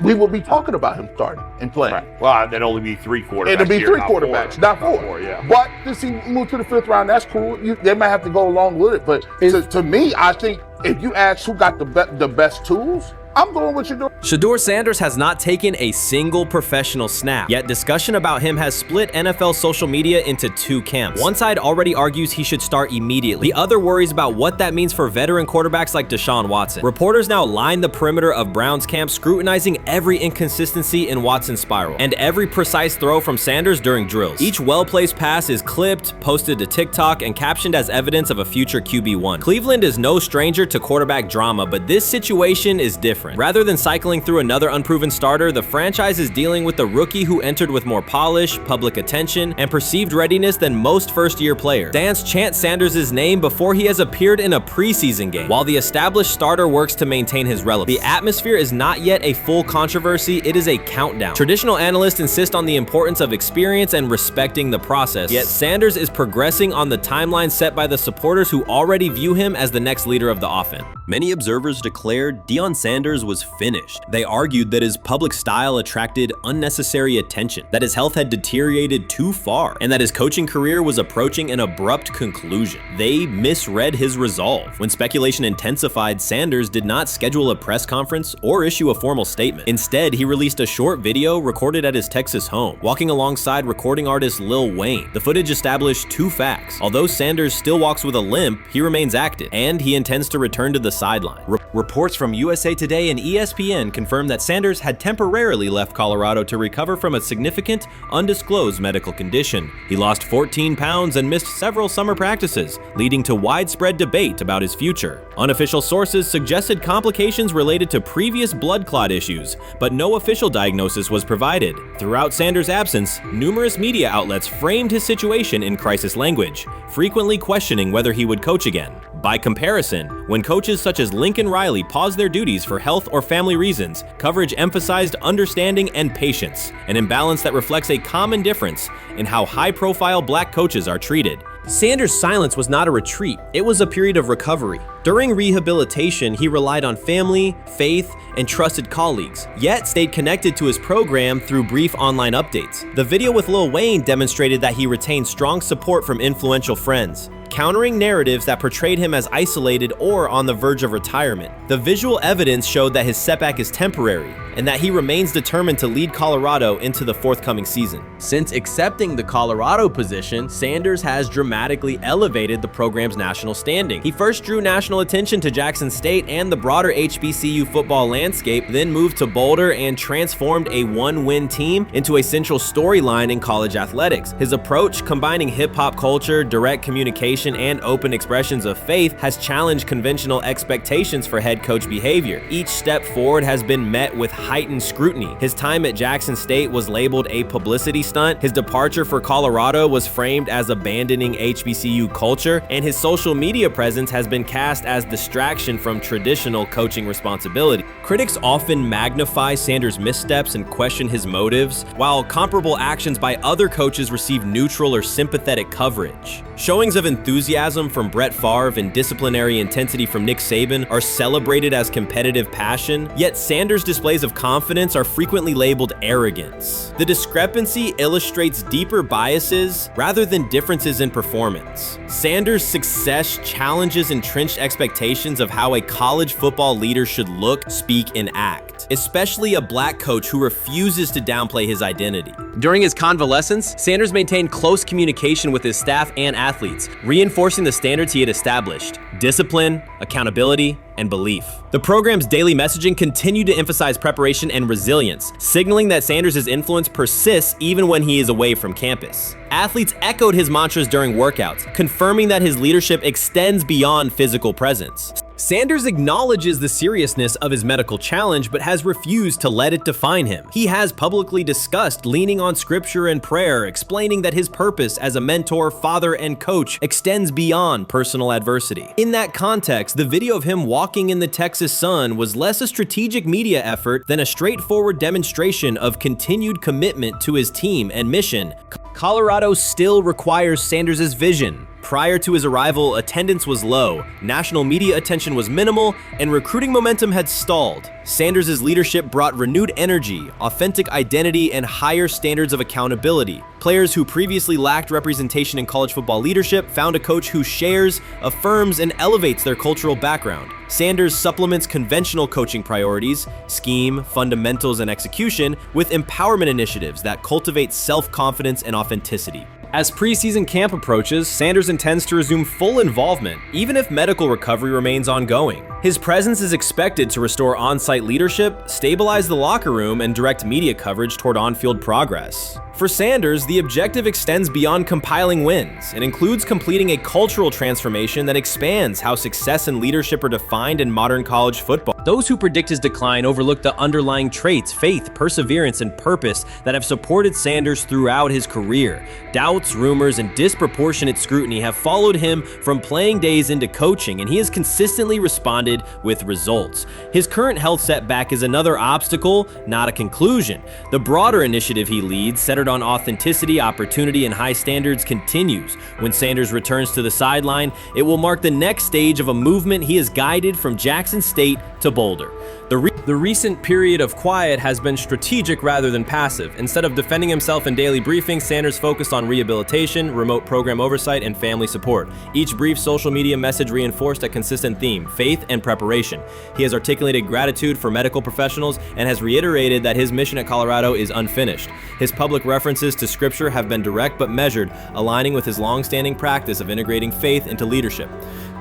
we would be talking about him starting and playing. Right. Well, there'd only be 3 quarterbacks. It'd be here, 3 quarterbacks, not 4. Yeah. But since he moved to the 5th round, that's cool. They might have to go along with it. But to me, I think if you ask who got the best tools, I'm going with Shedeur. Shedeur Sanders has not taken a single professional snap, yet discussion about him has split NFL social media into 2 camps. One side already argues he should start immediately. The other worries about what that means for veteran quarterbacks like Deshaun Watson. Reporters now line the perimeter of Browns camp, scrutinizing every inconsistency in Watson's spiral and every precise throw from Sanders during drills. Each well-placed pass is clipped, posted to TikTok, and captioned as evidence of a future QB1. Cleveland is no stranger to quarterback drama, but this situation is different. Rather than cycling through another unproven starter, the franchise is dealing with a rookie who entered with more polish, public attention, and perceived readiness than most first-year players. Fans chant Sanders' name before he has appeared in a preseason game, while the established starter works to maintain his relevance. The atmosphere is not yet a full controversy, it is a countdown. Traditional analysts insist on the importance of experience and respecting the process, yet Sanders is progressing on the timeline set by the supporters who already view him as the next leader of the offense. Many observers declared Deion Sanders was finished. They argued that his public style attracted unnecessary attention, that his health had deteriorated too far, and that his coaching career was approaching an abrupt conclusion. They misread his resolve. When speculation intensified, Sanders did not schedule a press conference or issue a formal statement. Instead, he released a short video recorded at his Texas home, walking alongside recording artist Lil Wayne. The footage established 2 facts. Although Sanders still walks with a limp, he remains active, and he intends to return to the sideline. Reports from USA Today and ESPN confirmed that Sanders had temporarily left Colorado to recover from a significant, undisclosed medical condition. He lost 14 pounds and missed several summer practices, leading to widespread debate about his future. Unofficial sources suggested complications related to previous blood clot issues, but no official diagnosis was provided. Throughout Sanders' absence, numerous media outlets framed his situation in crisis language, frequently questioning whether he would coach again. By comparison, when coaches such as Lincoln Riley paused their duties for health or family reasons, coverage emphasized understanding and patience, an imbalance that reflects a common difference in how high-profile black coaches are treated. Sanders' silence was not a retreat, it was a period of recovery. During rehabilitation, he relied on family, faith, and trusted colleagues, yet stayed connected to his program through brief online updates. The video with Lil Wayne demonstrated that he retained strong support from influential friends, countering narratives that portrayed him as isolated or on the verge of retirement. The visual evidence showed that his setback is temporary, and that he remains determined to lead Colorado into the forthcoming season. Since accepting the Colorado position, Sanders has dramatically elevated the program's national standing. He first drew national attention to Jackson State and the broader HBCU football landscape, then moved to Boulder and transformed a one-win team into a central storyline in college athletics. His approach, combining hip-hop culture, direct communication, and open expressions of faith, has challenged conventional expectations for head coach behavior. Each step forward has been met with heightened scrutiny. His time at Jackson State was labeled a publicity stunt, his departure for Colorado was framed as abandoning HBCU culture, and his social media presence has been cast as distraction from traditional coaching responsibility. Critics often magnify Sanders' missteps and question his motives, while comparable actions by other coaches receive neutral or sympathetic coverage. Showings of enthusiasm from Brett Favre and disciplinary intensity from Nick Saban are celebrated as competitive passion, yet Sanders' displays of confidence are frequently labeled arrogance. The discrepancy illustrates deeper biases rather than differences in performance. Sanders' success challenges entrenched expectations of how a college football leader should look, speak, and act, especially a black coach who refuses to downplay his identity. During his convalescence, Sanders maintained close communication with his staff and athletes, reinforcing the standards he had established: discipline, accountability, and belief. The program's daily messaging continued to emphasize preparation and resilience, signaling that Sanders' influence persists even when he is away from campus. Athletes echoed his mantras during workouts, confirming that his leadership extends beyond physical presence. Sanders acknowledges the seriousness of his medical challenge, but has refused to let it define him. He has publicly discussed leaning on scripture and prayer, explaining that his purpose as a mentor, father, and coach extends beyond personal adversity. In that context, the video of him walking in the Texas sun was less a strategic media effort than a straightforward demonstration of continued commitment to his team and mission. Colorado still requires Sanders' vision. Prior to his arrival, attendance was low, national media attention was minimal, and recruiting momentum had stalled. Sanders' leadership brought renewed energy, authentic identity, and higher standards of accountability. Players who previously lacked representation in college football leadership found a coach who shares, affirms, and elevates their cultural background. Sanders supplements conventional coaching priorities, scheme, fundamentals, and execution with empowerment initiatives that cultivate self-confidence and authenticity. As preseason camp approaches, Sanders intends to resume full involvement, even if medical recovery remains ongoing. His presence is expected to restore on-site leadership, stabilize the locker room, and direct media coverage toward on-field progress. For Sanders, the objective extends beyond compiling wins. It includes completing a cultural transformation that expands how success and leadership are defined in modern college football. Those who predict his decline overlook the underlying traits, faith, perseverance, and purpose that have supported Sanders throughout his career. Doubts, rumors, and disproportionate scrutiny have followed him from playing days into coaching, and he has consistently responded with results. His current health setback is another obstacle, not a conclusion. The broader initiative he leads, centered on authenticity, opportunity, and high standards, continues. When Sanders returns to the sideline, it will mark the next stage of a movement he has guided from Jackson State to Boulder. The recent period of quiet has been strategic rather than passive. Instead of defending himself in daily briefings, Sanders focused on rehabilitation, remote program oversight, and family support. Each brief social media message reinforced a consistent theme: faith and preparation. He has articulated gratitude for medical professionals and has reiterated that his mission at Colorado is unfinished. His public references to scripture have been direct but measured, aligning with his long-standing practice of integrating faith into leadership.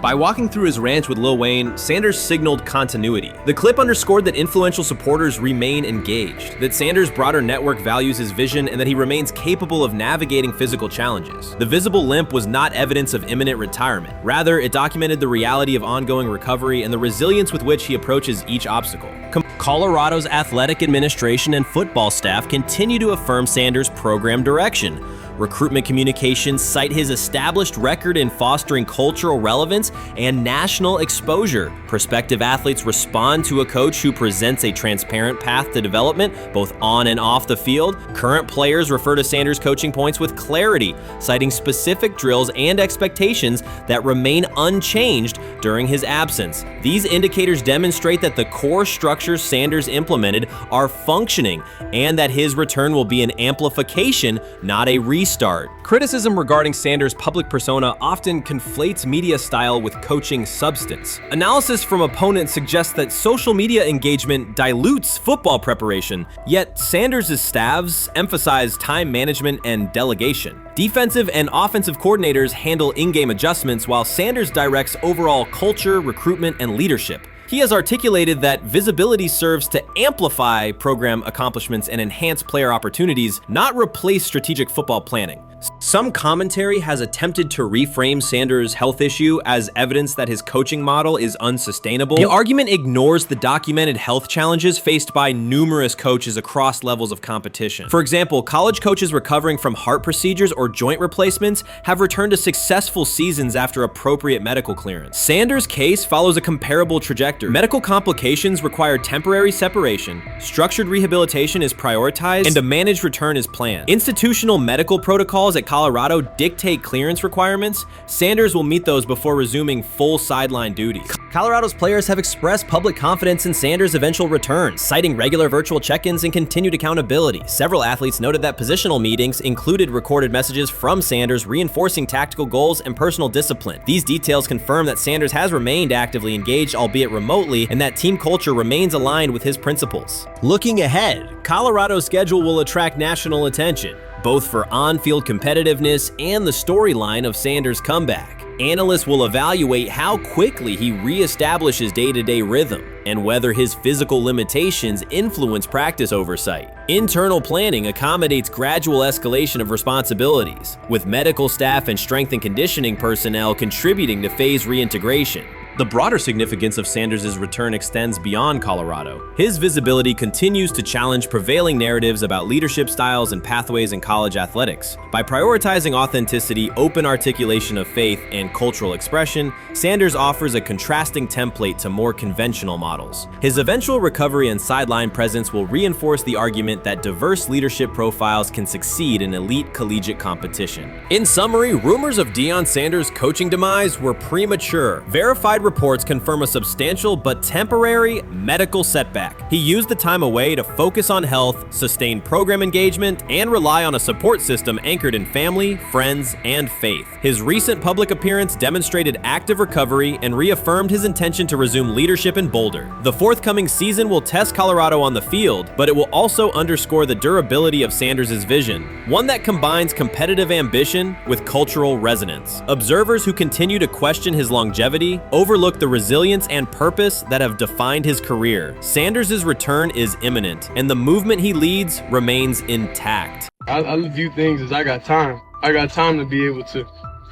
By walking through his ranch with Lil Wayne, Sanders signaled continuity. The clip underscored that influential supporters remain engaged, that Sanders' broader network values his vision, and that he remains capable of navigating physical challenges. The visible limp was not evidence of imminent retirement. Rather, it documented the reality of ongoing recovery and the resilience with which he approaches each obstacle. Colorado's athletic administration and football staff continue to affirm Sanders' program direction. Recruitment communications cite his established record in fostering cultural relevance and national exposure. Prospective athletes respond to a coach who presents a transparent path to development, both on and off the field. Current players refer to Sanders' coaching points with clarity, citing specific drills and expectations that remain unchanged during his absence. These indicators demonstrate that the core structures Sanders implemented are functioning, and that his return will be an amplification, not a restart. Criticism regarding Sanders' public persona often conflates media style with coaching substance. Analysis from opponents suggests that social media engagement dilutes football preparation, yet Sanders' staffs emphasize time management and delegation. Defensive and offensive coordinators handle in-game adjustments, while Sanders directs overall culture, recruitment, and leadership. He has articulated that visibility serves to amplify program accomplishments and enhance player opportunities, not replace strategic football planning. Some commentary has attempted to reframe Sanders' health issue as evidence that his coaching model is unsustainable. The argument ignores the documented health challenges faced by numerous coaches across levels of competition. For example, college coaches recovering from heart procedures or joint replacements have returned to successful seasons after appropriate medical clearance. Sanders' case follows a comparable trajectory. Medical complications require temporary separation, structured rehabilitation is prioritized, and a managed return is planned. Institutional medical protocols at Colorado dictate clearance requirements. Sanders will meet those before resuming full sideline duties. Colorado's players have expressed public confidence in Sanders' eventual return, citing regular virtual check-ins and continued accountability. Several athletes noted that positional meetings included recorded messages from Sanders reinforcing tactical goals and personal discipline. These details confirm that Sanders has remained actively engaged, albeit remotely, and that team culture remains aligned with his principles. Looking ahead, Colorado's schedule will attract national attention, both for on-field competitiveness and the storyline of Sanders' comeback. Analysts will evaluate how quickly he reestablishes day-to-day rhythm and whether his physical limitations influence practice oversight. Internal planning accommodates gradual escalation of responsibilities, with medical staff and strength and conditioning personnel contributing to phase reintegration. The broader significance of Sanders' return extends beyond Colorado. His visibility continues to challenge prevailing narratives about leadership styles and pathways in college athletics. By prioritizing authenticity, open articulation of faith, and cultural expression, Sanders offers a contrasting template to more conventional models. His eventual recovery and sideline presence will reinforce the argument that diverse leadership profiles can succeed in elite collegiate competition. In summary, rumors of Deion Sanders' coaching demise were premature. Verified reports confirm a substantial but temporary medical setback. He used the time away to focus on health, sustain program engagement, and rely on a support system anchored in family, friends, and faith. His recent public appearance demonstrated active recovery and reaffirmed his intention to resume leadership in Boulder. The forthcoming season will test Colorado on the field, but it will also underscore the durability of Sanders' vision, one that combines competitive ambition with cultural resonance. Observers who continue to question his longevity overlook the resilience and purpose that have defined his career. Sanders' return is imminent, and the movement he leads remains intact. I view things as I got time. I got time to be able to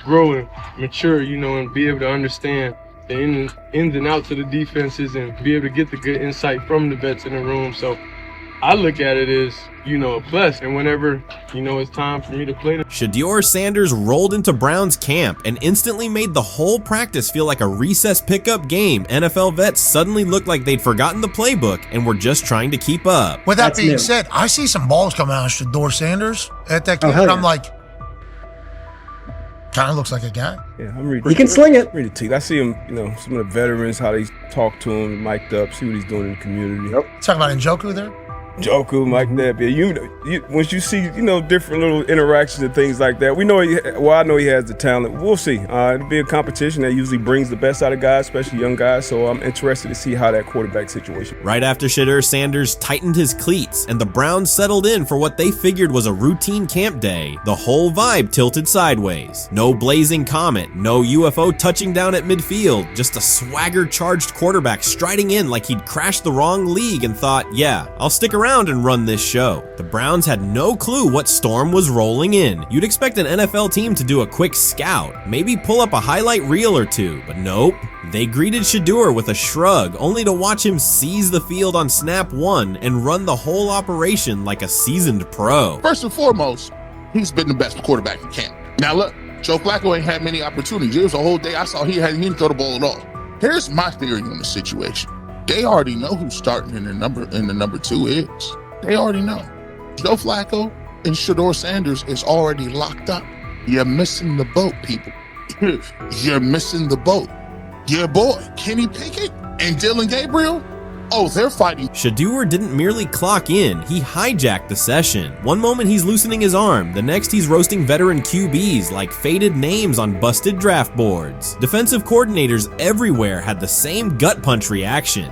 grow and mature, and be able to understand the ins and outs of the defenses and be able to get the good insight from the vets in the room. So I look at it as, a plus, and whenever, it's time for me to play. Shedeur Sanders rolled into Browns camp and instantly made the whole practice feel like a recess pickup game. NFL vets suddenly looked like they'd forgotten the playbook and were just trying to keep up. With that being said, I see some balls coming out of Shedeur Sanders at that camp, and I'm like, kind of looks like a guy. Yeah, I'm ready. He can sling it. Ready to I see him, some of the veterans, how they talk to him, mic'd up, see what he's doing in the community. Yep. Talking about Njoku there? Joku, Mike that, but once you see, different little interactions and things like that, I know he has the talent. We'll see. It'll be a competition that usually brings the best out of guys, especially young guys, so I'm interested to see how that quarterback situation. Right after Shedeur Sanders tightened his cleats and the Browns settled in for what they figured was a routine camp day, the whole vibe tilted sideways. No blazing comet, no UFO touching down at midfield, just a swagger-charged quarterback striding in like he'd crashed the wrong league and thought, yeah, I'll stick around and run this show. The Browns had no clue what storm was rolling in. You'd expect an NFL team to do a quick scout, maybe pull up a highlight reel or two, but nope. They greeted Shedeur with a shrug, only to watch him seize the field on snap one and run the whole operation like a seasoned pro. First and foremost, he's been the best quarterback in camp. Now look, Joe Flacco ain't had many opportunities. There was a whole day I saw he didn't throw the ball at all. Here's my theory on the situation. They already know who's starting in the number 2 is. They already know. Joe Flacco and Shedeur Sanders is already locked up. You're missing the boat, people. You're missing the boat. Your boy, Kenny Pickett and Dylan Gabriel, they're fighting. Shedeur didn't merely clock in, he hijacked the session. One moment he's loosening his arm, the next he's roasting veteran QBs like faded names on busted draft boards. Defensive coordinators everywhere had the same gut punch reaction.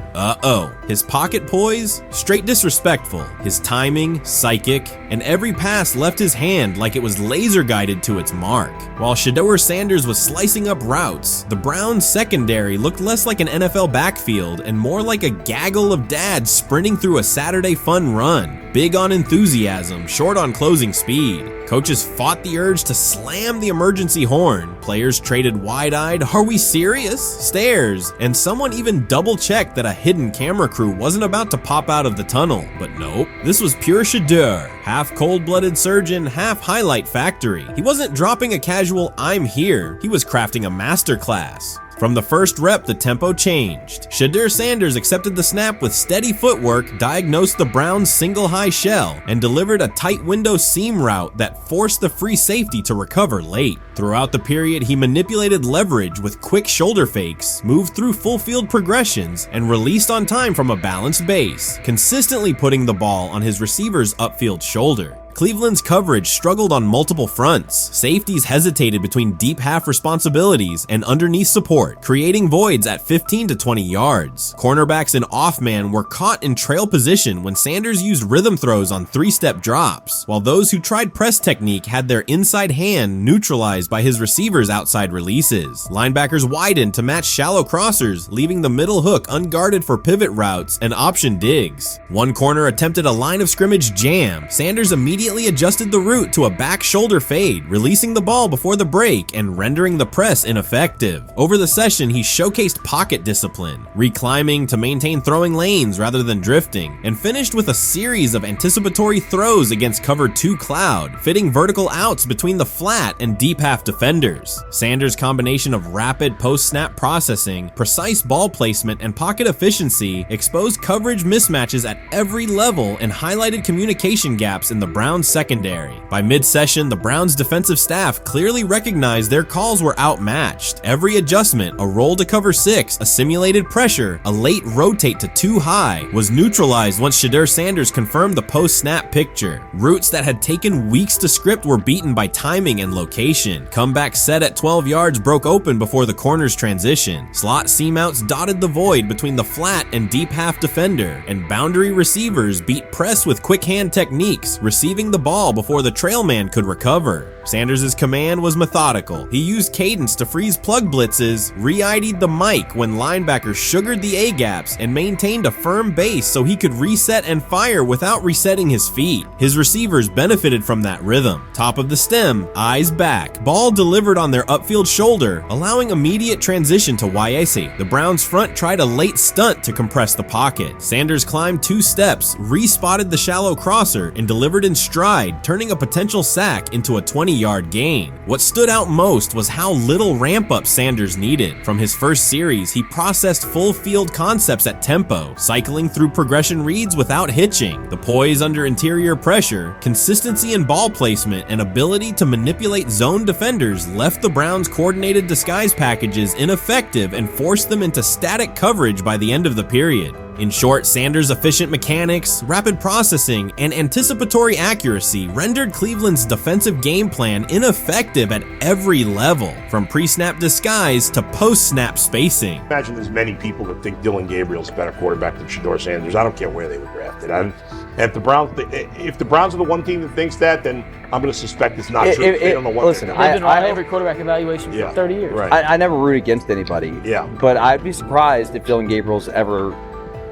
His pocket poise, straight disrespectful. His timing, psychic, and every pass left his hand like it was laser guided to its mark. While Shedeur Sanders was slicing up routes, the Browns secondary looked less like an NFL backfield and more like a gaggle of dads sprinting through a Saturday fun run. Big on enthusiasm, short on closing speed. Coaches fought the urge to slam the emergency horn. Players traded wide-eyed, "Are we serious?" stares, and someone even double-checked that a hidden camera crew wasn't about to pop out of the tunnel. But nope, this was pure Shedeur. Half cold-blooded surgeon, half highlight factory. He wasn't dropping a casual "I'm here," he was crafting a masterclass. From the first rep, the tempo changed. Shedeur Sanders accepted the snap with steady footwork, diagnosed the Browns' single high shell, and delivered a tight window seam route that forced the free safety to recover late. Throughout the period, he manipulated leverage with quick shoulder fakes, moved through full field progressions, and released on time from a balanced base, consistently putting the ball on his receiver's upfield shoulder. Cleveland's coverage struggled on multiple fronts. Safeties hesitated between deep half responsibilities and underneath support, creating voids at 15 to 20 yards. Cornerbacks and off-man were caught in trail position when Sanders used rhythm throws on 3-step drops, while those who tried press technique had their inside hand neutralized by his receivers' outside releases. Linebackers widened to match shallow crossers, leaving the middle hook unguarded for pivot routes and option digs. One corner attempted a line of scrimmage jam. Sanders immediately immediately adjusted the route to a back shoulder fade, releasing the ball before the break and rendering the press ineffective. Over the session, he showcased pocket discipline, reclimbing to maintain throwing lanes rather than drifting, and finished with a series of anticipatory throws against cover 2 cloud, fitting vertical outs between the flat and deep half defenders. Sanders' combination of rapid post-snap processing, precise ball placement, and pocket efficiency exposed coverage mismatches at every level and highlighted communication gaps in the Browns secondary. By mid-session, the Browns defensive staff clearly recognized their calls were outmatched. Every adjustment, a roll to cover 6, a simulated pressure, a late rotate to 2 high, was neutralized once Shedeur Sanders confirmed the post-snap picture. Routes that had taken weeks to script were beaten by timing and location. Comeback set at 12 yards broke open before the corner's transition. Slot seam outs dotted the void between the flat and deep half defender, and boundary receivers beat press with quick hand techniques, receiving the ball before the trail man could recover. Sanders' command was methodical. He used cadence to freeze plug blitzes, re-ID'd the mic when linebackers sugared the A-gaps, and maintained a firm base so he could reset and fire without resetting his feet. His receivers benefited from that rhythm. Top of the stem, eyes back, ball delivered on their upfield shoulder, allowing immediate transition to YAC. The Browns front tried a late stunt to compress the pocket. Sanders climbed 2 steps, re-spotted the shallow crosser, and delivered in stride, turning a potential sack into a 20-yard gain. What stood out most was how little ramp-up Sanders needed. From his first series, he processed full field concepts at tempo, cycling through progression reads without hitching. The poise under interior pressure, consistency in ball placement, and ability to manipulate zone defenders left the Browns' coordinated disguise packages ineffective and forced them into static coverage by the end of the period. In short, Sanders' efficient mechanics, rapid processing, and anticipatory accuracy rendered Cleveland's defensive game plan ineffective at every level, from pre-snap disguise to post-snap spacing. Imagine there's many people that think Dylan Gabriel's a better quarterback than Shedeur Sanders. I don't care where they were drafted. And if the Browns are the one team that thinks that, then I'm going to suspect it's not true. They don't know what listen, they're doing. I every quarterback evaluation for 30 years. Right. I never root against anybody. Yeah. But I'd be surprised if Dylan Gabriel's ever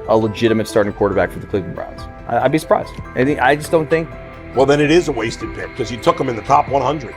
a legitimate starting quarterback for the Cleveland Browns. I'd be surprised. I just don't think. Well, then it is a wasted pick because you took him in the top 100.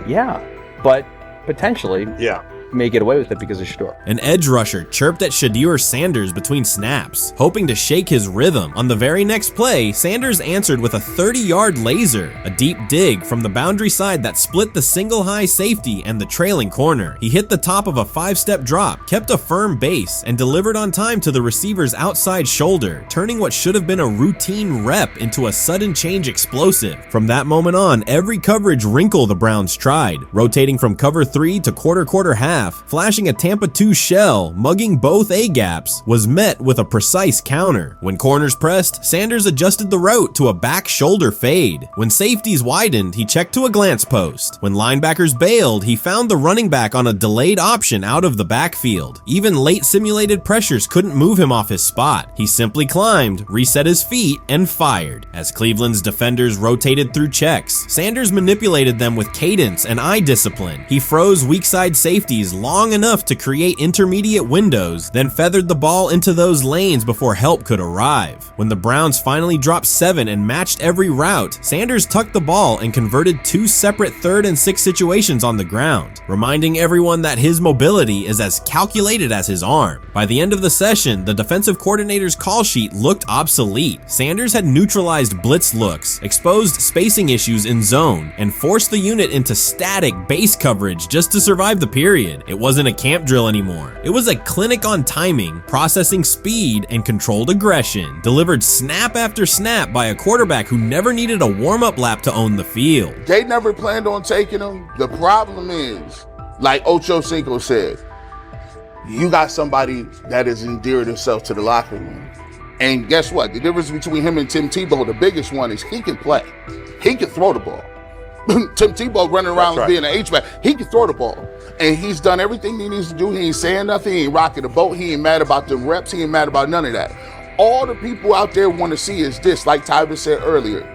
Yeah, but potentially. Yeah. May get away with it because of Shedeur. An edge rusher chirped at Shedeur Sanders between snaps, hoping to shake his rhythm. On the very next play, Sanders answered with a 30-yard laser, a deep dig from the boundary side that split the single high safety and the trailing corner. He hit the top of a 5-step drop, kept a firm base, and delivered on time to the receiver's outside shoulder, turning what should have been a routine rep into a sudden change explosive. From that moment on, every coverage wrinkle the Browns tried, rotating from cover 3 to quarter half, flashing a Tampa 2 shell, mugging both A-gaps, was met with a precise counter. When corners pressed, Sanders adjusted the route to a back shoulder fade. When safeties widened, he checked to a glance post. When linebackers bailed, he found the running back on a delayed option out of the backfield. Even late simulated pressures couldn't move him off his spot. He simply climbed, reset his feet, and fired. As Cleveland's defenders rotated through checks, Sanders manipulated them with cadence and eye discipline. He froze weak side safeties long enough to create intermediate windows, then feathered the ball into those lanes before help could arrive. When the Browns finally dropped 7 and matched every route, Sanders tucked the ball and converted 2 separate 3rd and 6 situations on the ground, reminding everyone that his mobility is as calculated as his arm. By the end of the session, the defensive coordinator's call sheet looked obsolete. Sanders had neutralized blitz looks, exposed spacing issues in zone, and forced the unit into static base coverage just to survive the period. It wasn't a camp drill anymore. It was a clinic on timing, processing speed, and controlled aggression, delivered snap after snap by a quarterback who never needed a warm-up lap to own the field. They never planned on taking him. The problem is, like Ocho Cinco said, you got somebody that has endeared himself to the locker room. And guess what? The difference between him and Tim Tebow, the biggest one, is he can play. He can throw the ball. Tim Tebow running around being an H-back. He can throw the ball. And he's done everything he needs to do. He ain't saying nothing. He ain't rocking the boat. He ain't mad about the reps. He ain't mad about none of that. All the people out there want to see is this, like Tyler said earlier.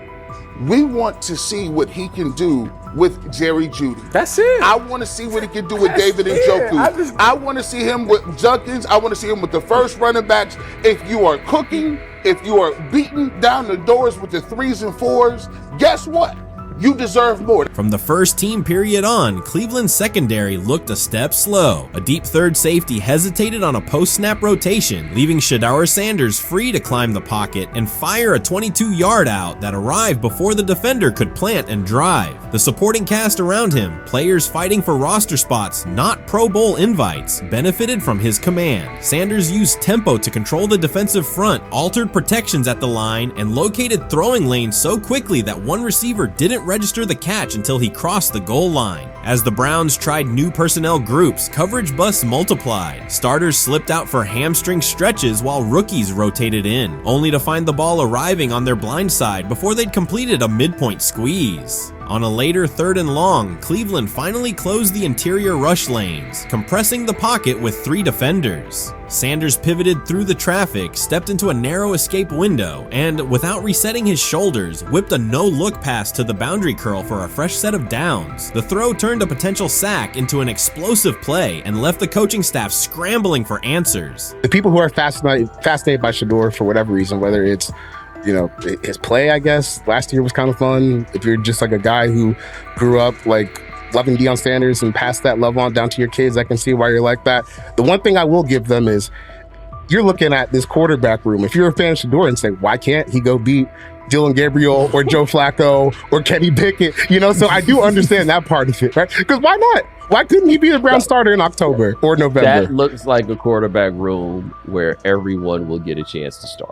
We want to see what he can do with Jerry Jeudy. That's it. I want to see what he can do with David Njoku. I want to see him with Junkins. I want to see him with the first running backs. If you are cooking, if you are beating down the doors with the 3s and 4s, guess what? You deserve more. From the first team period on, Cleveland's secondary looked a step slow. A deep third safety hesitated on a post-snap rotation, leaving Shedeur Sanders free to climb the pocket and fire a 22-yard out that arrived before the defender could plant and drive. The supporting cast around him, players fighting for roster spots, not Pro Bowl invites, benefited from his command. Sanders used tempo to control the defensive front, altered protections at the line, and located throwing lanes so quickly that one receiver didn't register the catch until he crossed the goal line. As the Browns tried new personnel groups, coverage busts multiplied. Starters slipped out for hamstring stretches while rookies rotated in, only to find the ball arriving on their blind side before they'd completed a midpoint squeeze. On a later 3rd and long, Cleveland finally closed the interior rush lanes, compressing the pocket with 3 defenders. Sanders pivoted through the traffic, stepped into a narrow escape window, and without resetting his shoulders, whipped a no-look pass to the boundary curl for a fresh set of downs. The throw turned a potential sack into an explosive play and left the coaching staff scrambling for answers. The people who are fascinated by Shedeur for whatever reason, whether it's his play, I guess, last year was kind of fun. If you're just like a guy who grew up like loving Deion Sanders and passed that love on down to your kids, I can see why you're like that. The one thing I will give them is you're looking at this quarterback room. If you're a fan of Shedeur and say, why can't he go beat Dylan Gabriel or Joe Flacco or Kenny Pickett? So I do understand that part of it, right? Because why not? Why couldn't he be the Brown starter in October or November? That looks like a quarterback room where everyone will get a chance to start.